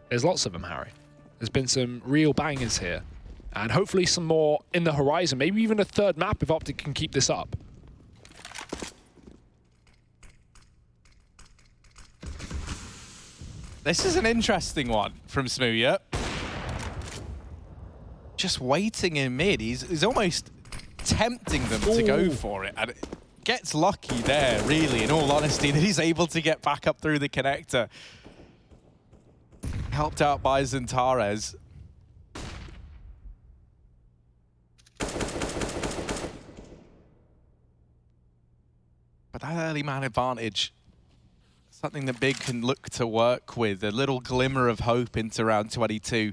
There's lots of them, Harry. There's been some real bangers here. And hopefully some more in the horizon, maybe even a 3rd map if OpTic can keep this up. This is an interesting one from Smooya. Just waiting in mid. He's almost tempting them to go for it. And it gets lucky there, really, in all honesty, that he's able to get back up through the connector. Helped out by Xantares. But that early man advantage, something that Big can look to work with, a little glimmer of hope into round 22.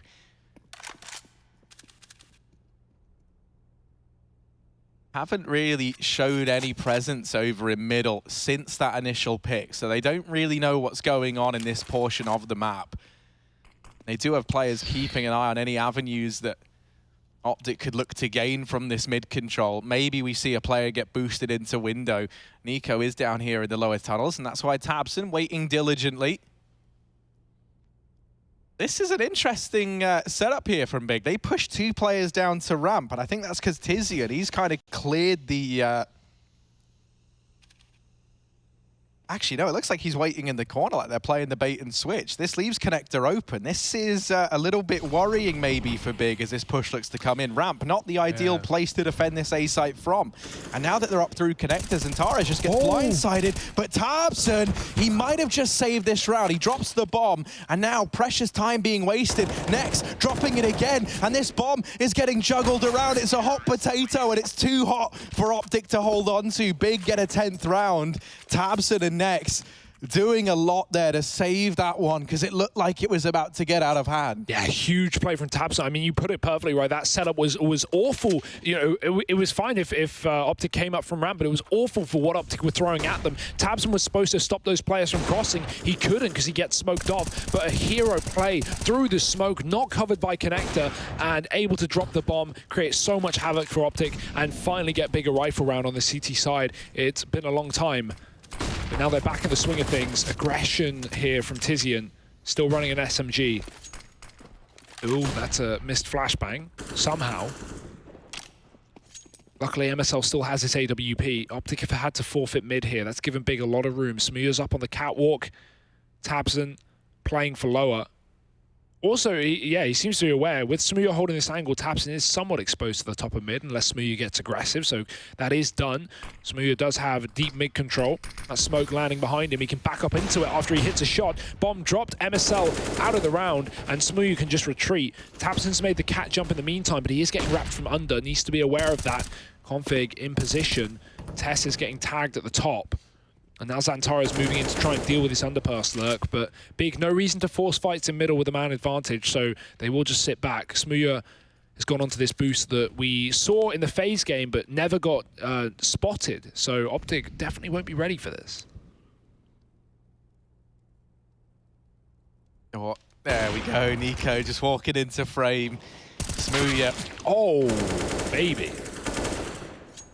Haven't really showed any presence over in middle since that initial pick, so they don't really know what's going on in this portion of the map. They do have players keeping an eye on any avenues that OpTic could look to gain from this mid control. Maybe we see a player get boosted into window. Nico is down here in the lower tunnels, and that's why Tabson waiting diligently. This is an interesting setup here from Big. They pushed 2 players down to ramp, and I think that's because Tizian, he's kind of cleared the... Actually, no, it looks like he's waiting in the corner, like they're playing the bait and switch. This leaves connector open. This is a little bit worrying maybe for Big as this push looks to come in. Ramp, not the ideal place to defend this A site from. And now that they're up through connectors, and Tara just gets blindsided, but Tabson, he might have just saved this round. He drops the bomb, and now precious time being wasted. Next, dropping it again, and this bomb is getting juggled around. It's a hot potato, and it's too hot for OpTic to hold on to. Big get a 10th round. Tabson and Nex doing a lot there to save that one because it looked like it was about to get out of hand. Yeah, huge play from Tabson. I mean, you put it perfectly right. That setup was awful. You know, it was fine if OpTic came up from ramp, but it was awful for what OpTic were throwing at them. Tabson was supposed to stop those players from crossing. He couldn't because he gets smoked off, but a hero play through the smoke, not covered by connector, and able to drop the bomb, create so much havoc for OpTic, and finally get bigger rifle round on the CT side. It's been a long time. But now they're back in the swing of things. Aggression here from Tizian. Still running an SMG. Ooh, that's a missed flashbang. Somehow. Luckily, MSL still has its AWP. OpTic, if it had to forfeit mid here, that's given Big a lot of room. Smooya's up on the catwalk. Tabson playing for lower. Also, he seems to be aware. With Smooya holding this angle, Tabson is somewhat exposed to the top of mid unless Smooya gets aggressive, so that is done. Smooya does have deep mid control. That smoke landing behind him. He can back up into it after he hits a shot. Bomb dropped, MSL out of the round, and Smooya can just retreat. Tabson's made the cat jump in the meantime, but he is getting wrapped from under. Needs to be aware of that. Config in position. Tess is getting tagged at the top. And now Xantara is moving in to try and deal with this underpass lurk, but Big, no reason to force fights in middle with a man advantage, so they will just sit back. Smooya has gone onto this boost that we saw in the phase game, but never got spotted, so OpTic definitely won't be ready for this. Oh, there we go, Nico just walking into frame. Smooya. Oh, baby.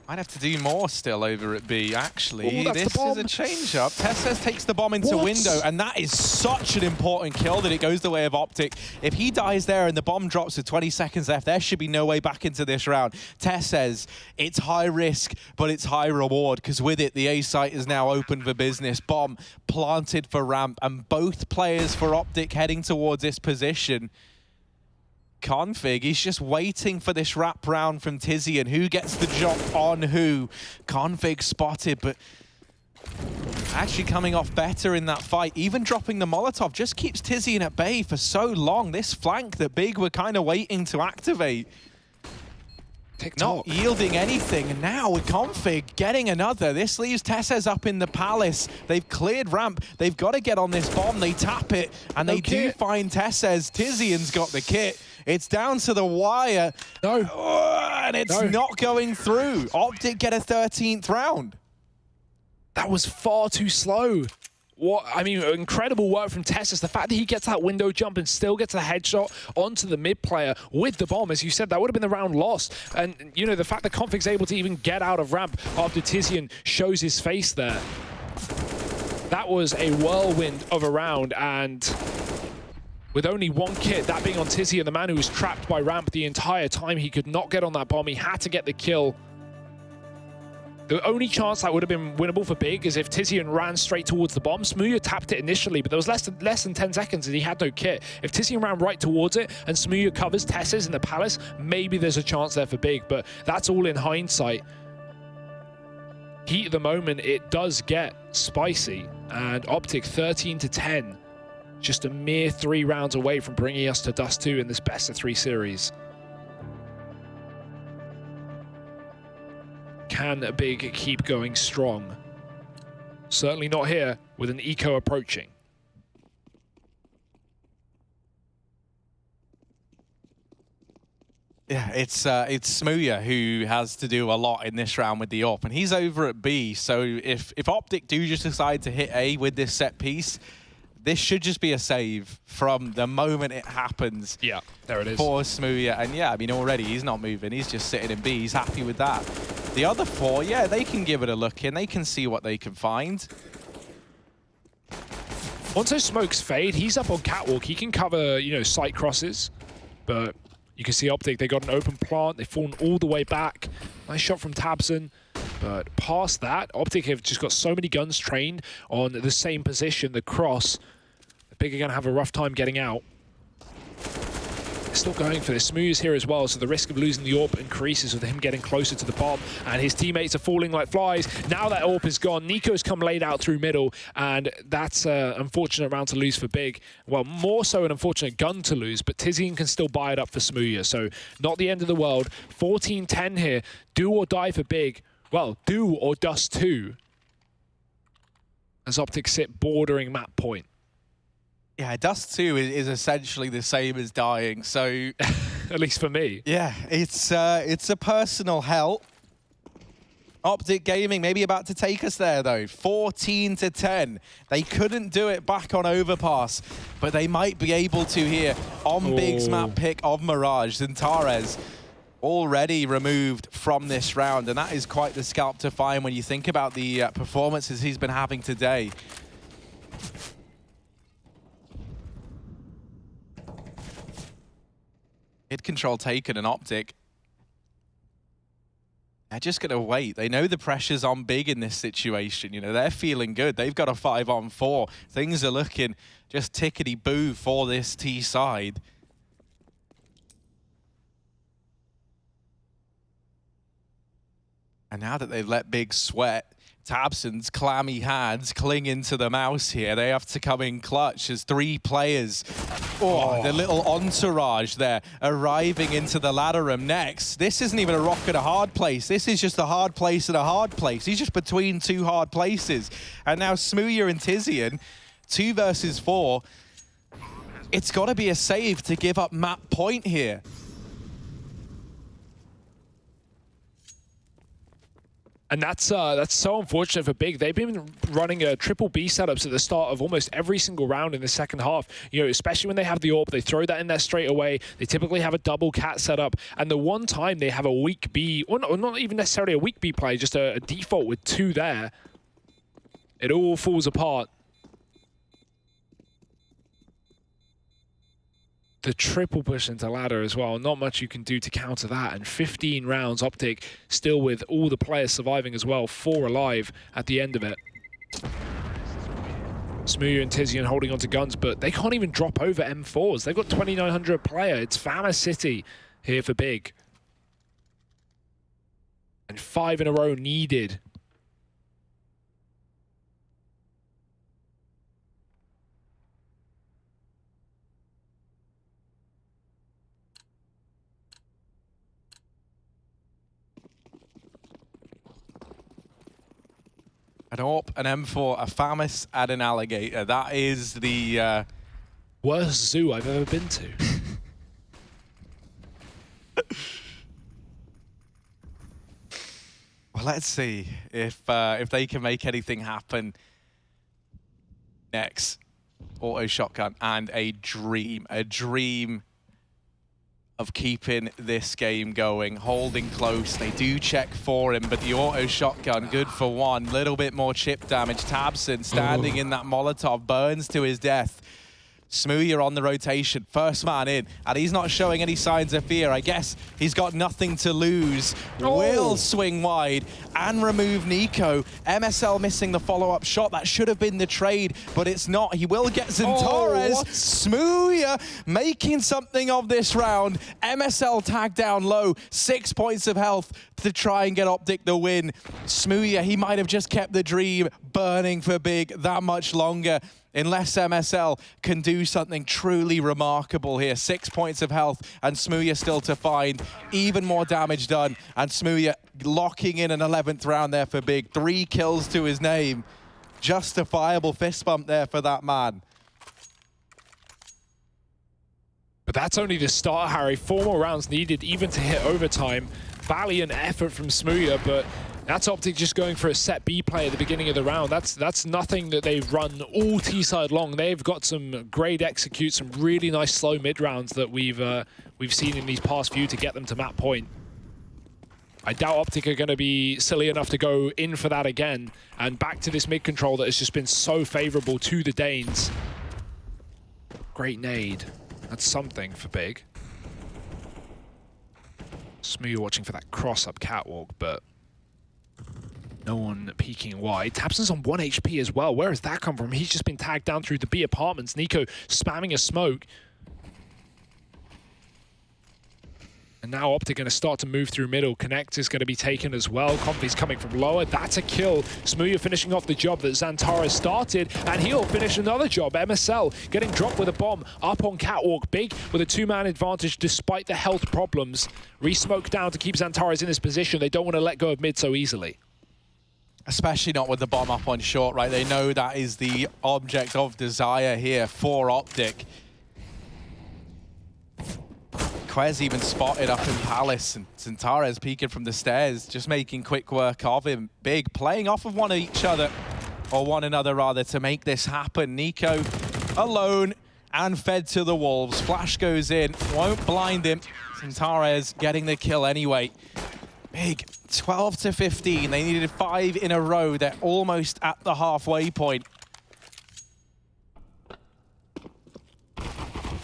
Might have to do more still over at B, actually. Ooh, this is a change-up. Tesses takes the bomb into window, and that is such an important kill that it goes the way of OpTic. If he dies there and the bomb drops with 20 seconds left, there should be no way back into this round. Tess says it's high risk, but it's high reward, because with it, the A site is now open for business. Bomb planted for ramp, and both players for OpTic heading towards this position. Config, he's just waiting for this wrap round from Tizian. Who gets the jump on who? Config spotted, but actually coming off better in that fight. Even dropping the Molotov just keeps Tizian at bay for so long. This flank that Big were kind of waiting to activate. Not yielding anything, and now with Config getting another. This leaves Tesses up in the palace. They've cleared ramp. They've got to get on this bomb. They tap it, and they do find Tesses. Tizian's got the kit. It's down to the wire. No. And it's not going through. OpTic get a 13th round. That was far too slow. What, I mean, incredible work from Tessus. The fact that he gets that window jump and still gets a headshot onto the mid player with the bomb, as you said, that would have been the round lost. And, you know, the fact that Config's able to even get out of ramp after Tizian shows his face there. That was a whirlwind of a round, and with only one kit, that being on Tizian, the man who was trapped by ramp the entire time, he could not get on that bomb. He had to get the kill. The only chance that would have been winnable for Big is if Tizian ran straight towards the bomb. Smooya tapped it initially, but there was less than 10 seconds and he had no kit. If Tizian ran right towards it and Smooya covers Tesses in the palace, maybe there's a chance there for Big, but that's all in hindsight. Heat of the moment, it does get spicy, and OpTic 13-10. Just a mere 3 rounds away from bringing us to Dust 2 in this best-of-3 series. Can Big keep going strong? Certainly not here with an eco approaching. Yeah, it's Smooya who has to do a lot in this round with the AWP, and he's over at B. So if OpTic do just decide to hit A with this set piece, this should just be a save from the moment it happens. Yeah, there it is. For Smooya. And yeah, I mean, already he's not moving. He's just sitting in B. He's happy with that. The other 4, yeah, they can give it a look in. They can see what they can find. Once those smokes fade, he's up on catwalk. He can cover, you know, sight crosses. But you can see OpTic, they got an open plant. They've fallen all the way back. Nice shot from Tabson. But past that, OpTic have just got so many guns trained on the same position, the cross. Big are going to have a rough time getting out. They're still going for this. Smooth's here as well, so the risk of losing the AWP increases with him getting closer to the bomb, and his teammates are falling like flies. Now that AWP is gone, Nico's come laid out through middle, and that's an unfortunate round to lose for Big. Well, more so an unfortunate gun to lose, but Tizian can still buy it up for Smooya, so not the end of the world. 14-10 here. Do or die for Big. Well, do or Dust 2. As OpTic sit bordering map point. Yeah, Dust 2 is essentially the same as dying, so... At least for me. Yeah, it's a personal hell. OpTic Gaming maybe about to take us there, though. 14-10. They couldn't do it back on Overpass, but they might be able to here on Big's map pick of Mirage. Xantares already removed from this round, and that is quite the scalp to find when you think about the performances he's been having today. Mid control taken and OpTic. They're just going to wait. They know the pressure's on big in this situation. You know, they're feeling good. They've got a 5-on-4. Things are looking just tickety-boo for this T side. And now that they've let Big sweat, tabseN's clammy hands cling into the mouse here. They have to come in clutch as 3 players. Oh, the little entourage there arriving into the ladder room next. This isn't even a rock at a hard place. This is just a hard place at a hard place. He's just between 2 hard places. And now Smooya and Tizian, 2 versus 4. It's got to be a save to give up map point here. And that's so unfortunate for Big. They've been running triple B setups at the start of almost every single round in the second half. You know, especially when they have the AWP, they throw that in there straight away. They typically have a double cat setup. And the one time they have a weak B, or not even necessarily a weak B play, just a default with 2 there, it all falls apart. The triple push into ladder as well. Not much you can do to counter that. And 15 rounds, OpTic still with all the players surviving as well. 4 alive at the end of it. Smooya and Tizian holding onto guns, but they can't even drop over M4s. They've got 2,900 player. It's Fama City here for Big. And 5 in a row needed. An AWP, an M4, a FAMAS, and an alligator. That is the worst zoo I've ever been to. Well, let's see if they can make anything happen next. Auto shotgun and a dream of keeping this game going, holding close. They do check for him, but the auto shotgun, good for 1. Little bit more chip damage. tabseN standing in that Molotov, burns to his death. Smooya on the rotation, first man in, and he's not showing any signs of fear. I guess he's got nothing to lose. Will swing wide and remove Nico. MSL missing the follow-up shot. That should have been the trade, but it's not. He will get XANTARES. Smooya making something of this round. MSL tagged down low, 6 points of health to try and get OpTic the win. Smooya, he might have just kept the dream burning for Big that much longer. Unless MSL can do something truly remarkable here. 6 points of health, and Smooya still to find. Even more damage done, and Smooya locking in an 11th round there for Big. 3 kills to his name. Justifiable fist bump there for that man. But that's only the start, Harry. 4 more rounds needed even to hit overtime. Valiant effort from Smooya, but that's OpTic just going for a set B play at the beginning of the round. That's nothing that they've run all T-side long. They've got some great execute, some really nice slow mid rounds that we've seen in these past few to get them to map point. I doubt OpTic are going to be silly enough to go in for that again. And back to this mid control that has just been so favorable to the Danes. Great nade. That's something for Big. Smooya watching for that cross-up catwalk, but no one peeking wide. tabseN's on 1 HP as well. Where has that come from? He's just been tagged down through the B apartments. Nico spamming a smoke. And now OpTic going to start to move through middle. Connect is going to be taken as well. Comfy's coming from lower. That's a kill. Smooya finishing off the job that XANTARES started, and he'll finish another job. MSL getting dropped with a bomb up on catwalk. Big with a 2-man advantage despite the health problems. Re-smoke down to keep XANTARES in his position. They don't want to let go of mid so easily. Especially not with the bomb up on short, right? They know that is the object of desire here for OpTic. Quez even spotted up in Palace, and XANTARES peeking from the stairs, just making quick work of him. Big playing off of one another rather, to make this happen. Nico alone and fed to the wolves. Flash goes in, won't blind him. XANTARES getting the kill anyway. Big 12 to 15. They needed 5 in a row. They're almost at the halfway point.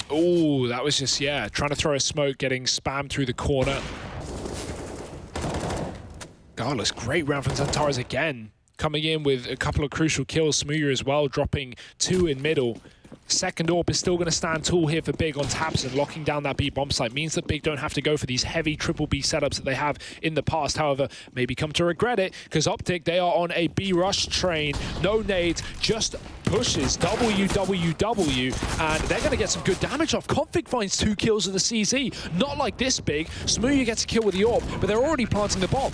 Oh, that was just, yeah, trying to throw a smoke, getting spammed through the corner. Regardless, great round from Xantares again. Coming in with a couple of crucial kills. Smooya as well, dropping 2 in middle. Second AWP is still going to stand tall here for Big on Tabson. Locking down that B bomb site means that Big don't have to go for these heavy triple B setups that they have in the past. However, maybe come to regret it, because OpTic, they are on a B rush train. No nades, just pushes WWW, and they're going to get some good damage off. Config finds 2 kills in the CZ. Not like this Big. Smooya gets a kill with the AWP, but they're already planting the bomb.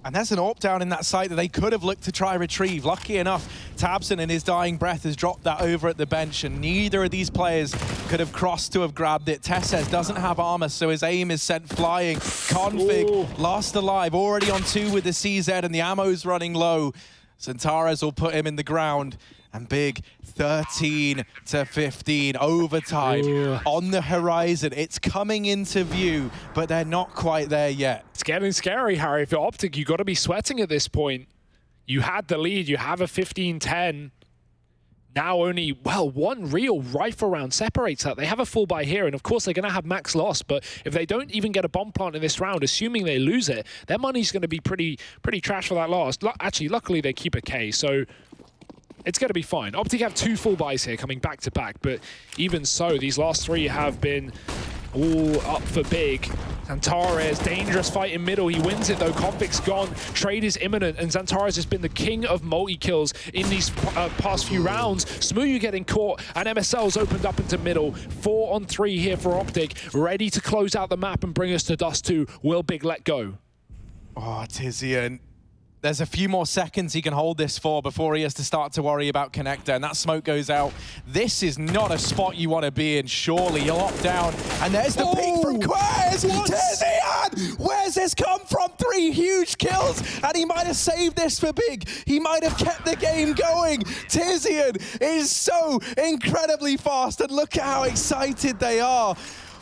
And there's an AWP down in that site that they could have looked to try retrieve. Lucky enough, Tabson in his dying breath has dropped that over at the bench, and neither of these players could have crossed to have grabbed it. Tesses doesn't have armor, so his aim is sent flying. Config lost alive, already on 2 with the CZ, and the ammo's running low. Xantares will put him in the ground. And Big, 13-15, overtime on the horizon. It's coming into view, but they're not quite there yet. It's getting scary, Harry. If you're OpTic, you've got to be sweating at this point. You had the lead. You have a 15-10. Now only, well, 1 real rifle round separates that. They have a full buy here, and of course they're going to have max loss, but if they don't even get a bomb plant in this round, assuming they lose it, their money's going to be pretty trash for that loss. Actually, luckily they keep a K, so it's going to be fine. OpTic have 2 full buys here coming back to back, but even so, these last 3 have been all up for Big. Xantares, dangerous fight in middle. He wins it though. Config's gone. Trade is imminent, and Xantares has been the king of multi-kills in these past few rounds. Smooya getting caught, and MSL's opened up into middle. 4 on 3 here for OpTic, ready to close out the map and bring us to Dust 2. Will Big let go? Oh, Tizian. There's a few more seconds he can hold this for before he has to start to worry about connector, and that smoke goes out. This is not a spot you want to be in, surely. He'll opt down, and there's the peek from Quez! Tizian! Where's this come from? 3 huge kills, and he might have saved this for Big. He might have kept the game going. Tizian is so incredibly fast, and look at how excited they are.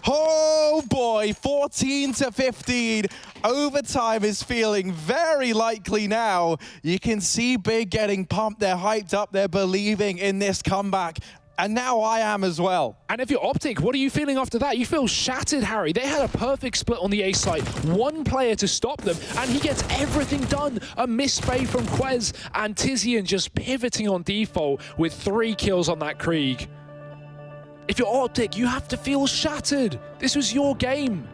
Oh boy, 14-15. Overtime is feeling very likely now. You can see Big getting pumped. They're hyped up. They're believing in this comeback. And now I am as well. And if you're OpTic, what are you feeling after that? You feel shattered, Harry. They had a perfect split on the A site. 1 player to stop them, and he gets everything done. A misspray from Quez, and Tizian just pivoting on default with 3 kills on that Krieg. If you're OpTic, you have to feel shattered. This was your game.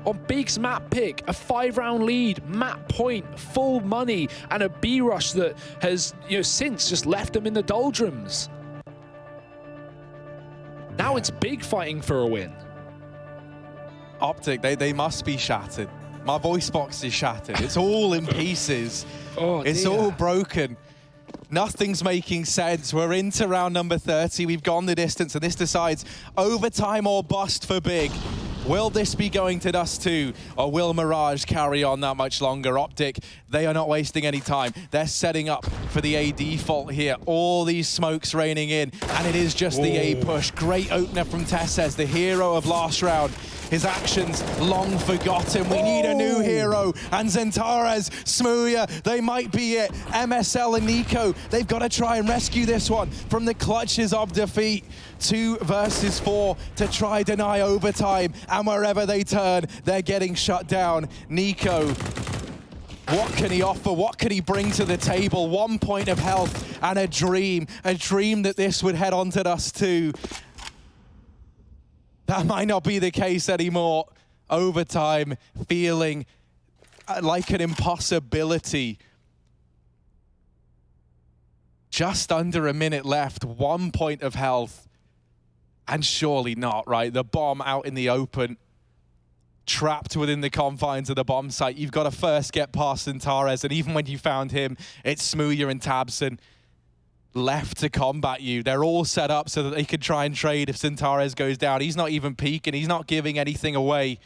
On Big's map pick, a 5-round lead, map point, full money, and a B rush that has, since just left them in the doldrums. Now it's Big fighting for a win. OpTic, they must be shattered. My voice box is shattered. It's all in pieces. Oh, it's dear. all broken. Nothing's making sense. We're into round number 30. We've gone the distance, and this decides overtime or bust for Big. Will this be going to Dust 2, or will Mirage carry on that much longer? OpTic, they are not wasting any time. They're setting up for the A default here. All these smokes raining in, and it is just the A push. Great opener from Tesses, the hero of last round. His actions long forgotten. We need a new hero. And Xantares, Smooya, they might be it. MSL and Nico, they've got to try and rescue this one from the clutches of defeat. 2 versus 4 to try deny overtime. And wherever they turn, they're getting shut down. Nico, what can he offer? What can he bring to the table? 1 point of health and a dream that this would head on to Dust 2. That might not be the case anymore. Overtime feeling like an impossibility. Just under a minute left, 1 point of health. And surely not, right? The bomb out in the open, trapped within the confines of the bomb site. You've got to first get past Xantares, and even when you found him, it's Smooya and Tabson left to combat you. They're all set up so that they can try and trade if Xantares goes down. He's not even peeking. He's not giving anything away.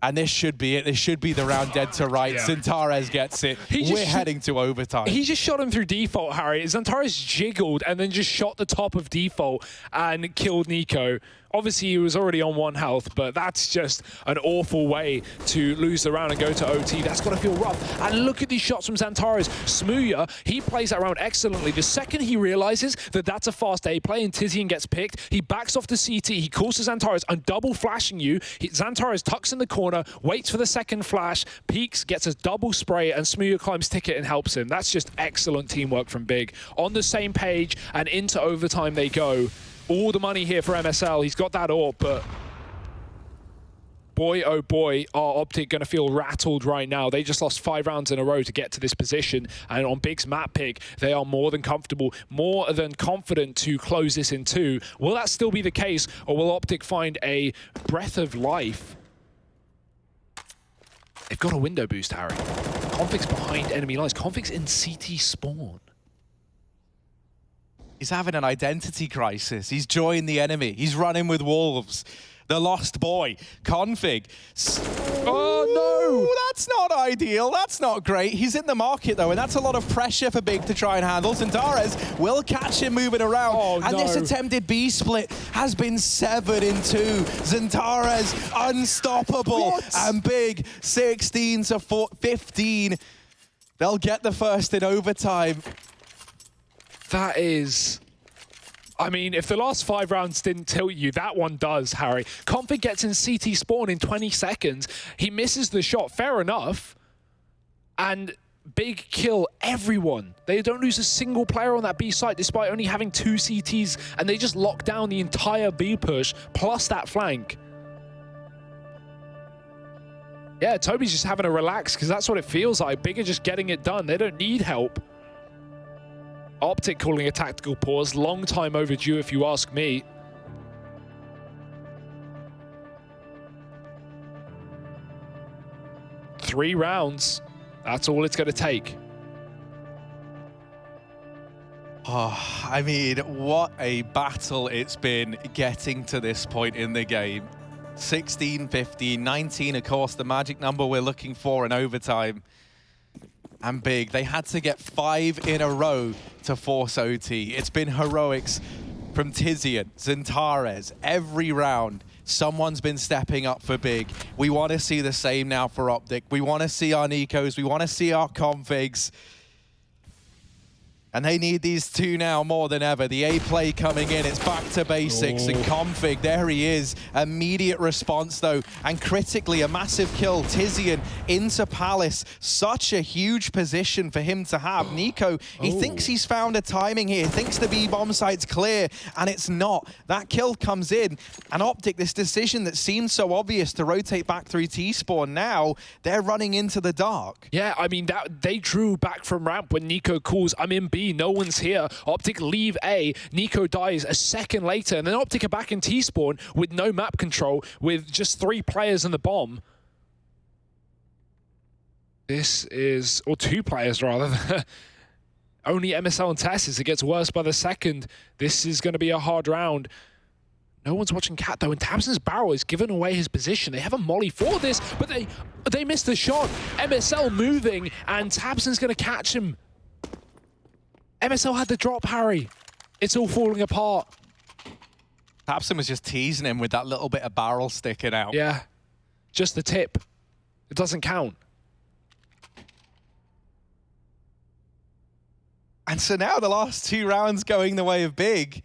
And this should be it. This should be the round dead to rights. Yeah. Xantares gets it. We're heading to overtime. He just shot him through default, Harry. Xantares jiggled and then just shot the top of default and killed Nico. Obviously, he was already on 1 health, but that's just an awful way to lose the round and go to OT. That's got to feel rough. And look at these shots from Xantares. Smooya, he plays that round excellently. The second he realizes that that's a fast A play and Tizian gets picked, he backs off the CT, he calls to Xantares, I'm double flashing you. Xantares tucks in the corner, waits for the second flash, peeks, gets a double spray, and Smooya climbs ticket and helps him. That's just excellent teamwork from Big. On the same page, and into overtime they go. All the money here for MSL. He's got that AWP, but boy, oh boy, are OpTic going to feel rattled right now. They just lost 5 rounds in a row to get to this position, and on Big's map pick, they are more than comfortable, more than confident to close this in 2. Will that still be the case, or will OpTic find a breath of life? They've got a window boost, Harry. Config's behind enemy lines. Config's in CT spawn. He's having an identity crisis. He's joined the enemy. He's running with wolves. The lost boy, Config. Oh, no! That's not ideal. That's not great. He's in the market, though, and that's a lot of pressure for Big to try and handle. Xantares will catch him moving around. Oh, and no. this attempted B split has been severed in 2. Xantares unstoppable. What? And Big 16 to 15. They'll get the first in overtime. That is... I mean, if the last 5 rounds didn't tilt you, that one does, Harry. Config gets in CT spawn in 20 seconds. He misses the shot, fair enough. And Big kill everyone. They don't lose a single player on that B site despite only having 2 CTs, and they just lock down the entire B push plus that flank. Yeah, Toby's just having a relax because that's what it feels like. Big are just getting it done. They don't need help. OpTic calling a tactical pause. Long time overdue, if you ask me. Three rounds. That's all it's going to take. Oh, I mean, what a battle it's been getting to this point in the game. 16, 15, 19, of course, the magic number we're looking for in overtime. And Big, they had to get 5 in a row to force OT. It's been heroics from Tizian, Xantares, every round. Someone's been stepping up for Big. We want to see the same now for OpTic. We want to see our Nikos. We want to see our Configs. And they need these 2 now more than ever. The A play coming in, it's back to basics. And Config, there he is. Immediate response though, and critically a massive kill. Tizian into Palace, such a huge position for him to have. Nico, he thinks he's found a timing here, thinks the B-bomb site's clear, and it's not. That kill comes in, and OpTic, this decision that seemed so obvious to rotate back through T-spawn, now they're running into the dark. Yeah, I mean, they drew back from ramp when Nico calls, I'm in B, no one's here. OpTic leave A, Nico dies a second later, and then OpTic are back in T-spawn with no map control, with just 3 players in the bomb. This is, or 2 players rather. Only MSL and Tessis. It gets worse by the second. This is going to be a hard round. No one's watching Cat though, and tabseN's barrel is giving away his position. They have a molly for this, but they missed the shot. MSL moving, and tabseN's going to catch him. MSL had the drop, Harry. It's all falling apart. tabseN was just teasing him with that little bit of barrel sticking out. Yeah, just the tip. It doesn't count. And so now the last 2 rounds going the way of Big.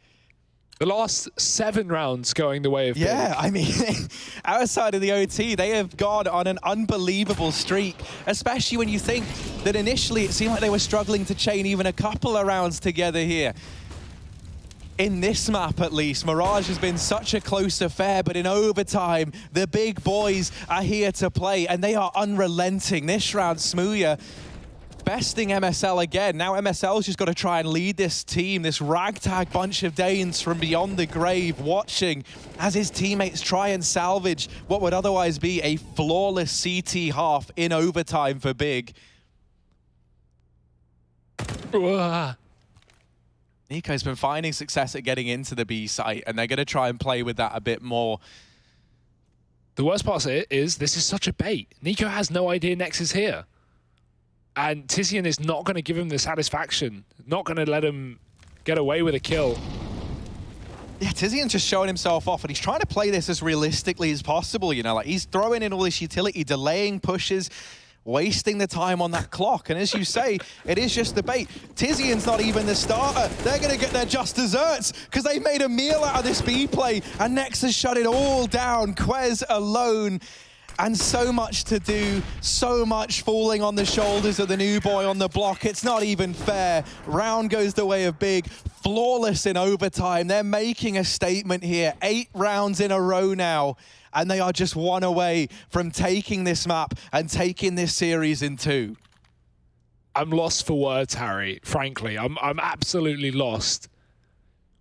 The last 7 rounds going the way of Big. Yeah, I mean, outside of the OT, they have gone on an unbelievable streak, especially when you think that initially it seemed like they were struggling to chain even a couple of rounds together here. In this map, at least, Mirage has been such a close affair, but in overtime, the big boys are here to play, and they are unrelenting. This round, Smooya besting MSL again. Now MSL's just got to try and lead this team, this ragtag bunch of Danes from beyond the grave, watching as his teammates try and salvage what would otherwise be a flawless CT half in overtime for Big. Nico's been finding success at getting into the B site, and they're going to try and play with that a bit more. The worst part of it is this is such a bait. Nico has no idea Nex is here. And Tizian is not going to give him the satisfaction, not going to let him get away with a kill. Yeah, Tizian's just showing himself off, and he's trying to play this as realistically as possible, you know, like he's throwing in all this utility, delaying pushes, wasting the time on that clock. And as you say, it is just the bait. Tizian's not even the starter. They're going to get their just desserts because they made a meal out of this B play, and Nexus shut it all down. Quez alone. And so much to do, so much falling on the shoulders of the new boy on the block. It's not even fair. Round goes the way of Big. Flawless in overtime. They're making a statement here. 8 rounds in a row now. And they are just 1 away from taking this map and taking this series in 2. I'm lost for words, Harry. Frankly, I'm absolutely lost.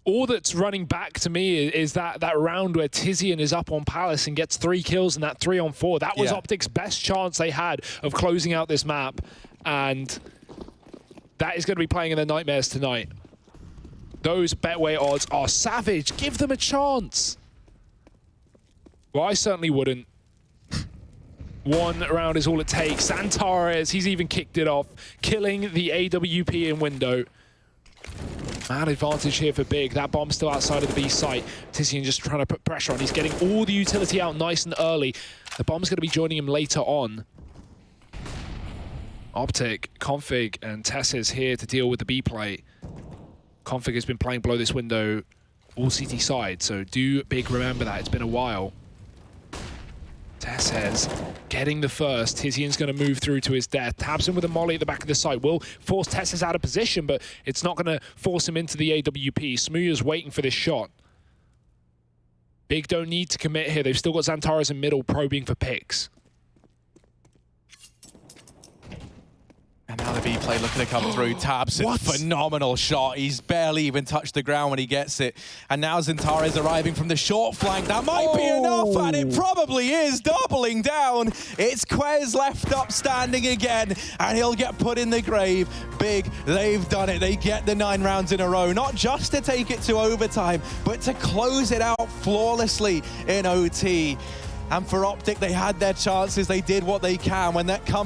All that's running back to me is that round where Tizian is up on Palace and gets 3 kills in that 3-on-4. That was OpTic's best chance they had of closing out this map. And that is going to be playing in the nightmares tonight. Those Betway odds are savage. Give them a chance. Well, I certainly wouldn't. 1 round is all it takes. Antares, he's even kicked it off, killing the AWP in window. Mad advantage here for Big. That bomb's still outside of the B site. Tizian just trying to put pressure on. He's getting all the utility out nice and early. The bomb's going to be joining him later on. OpTic, Config, and Tess here to deal with the B play. Config has been playing below this window all CT side, so do Big remember that. It's been a while. Tess getting the first. Tizian's going to move through to his death. Tabs him with a molly at the back of the site. Will force Tess out of position, but it's not going to force him into the AWP. Smooya's waiting for this shot. Big don't need to commit here. They've still got Xantares in middle probing for picks. And now the B play looking to come through. Tabs, phenomenal shot. He's barely even touched the ground when he gets it. And now Xantares arriving from the short flank. That might be enough, and it probably is. Doubling down. It's Quez left up standing again, and he'll get put in the grave. Big, they've done it. They get the 9 rounds in a row, not just to take it to overtime, but to close it out flawlessly in OT. And for OpTic, they had their chances. They did what they can. When that comes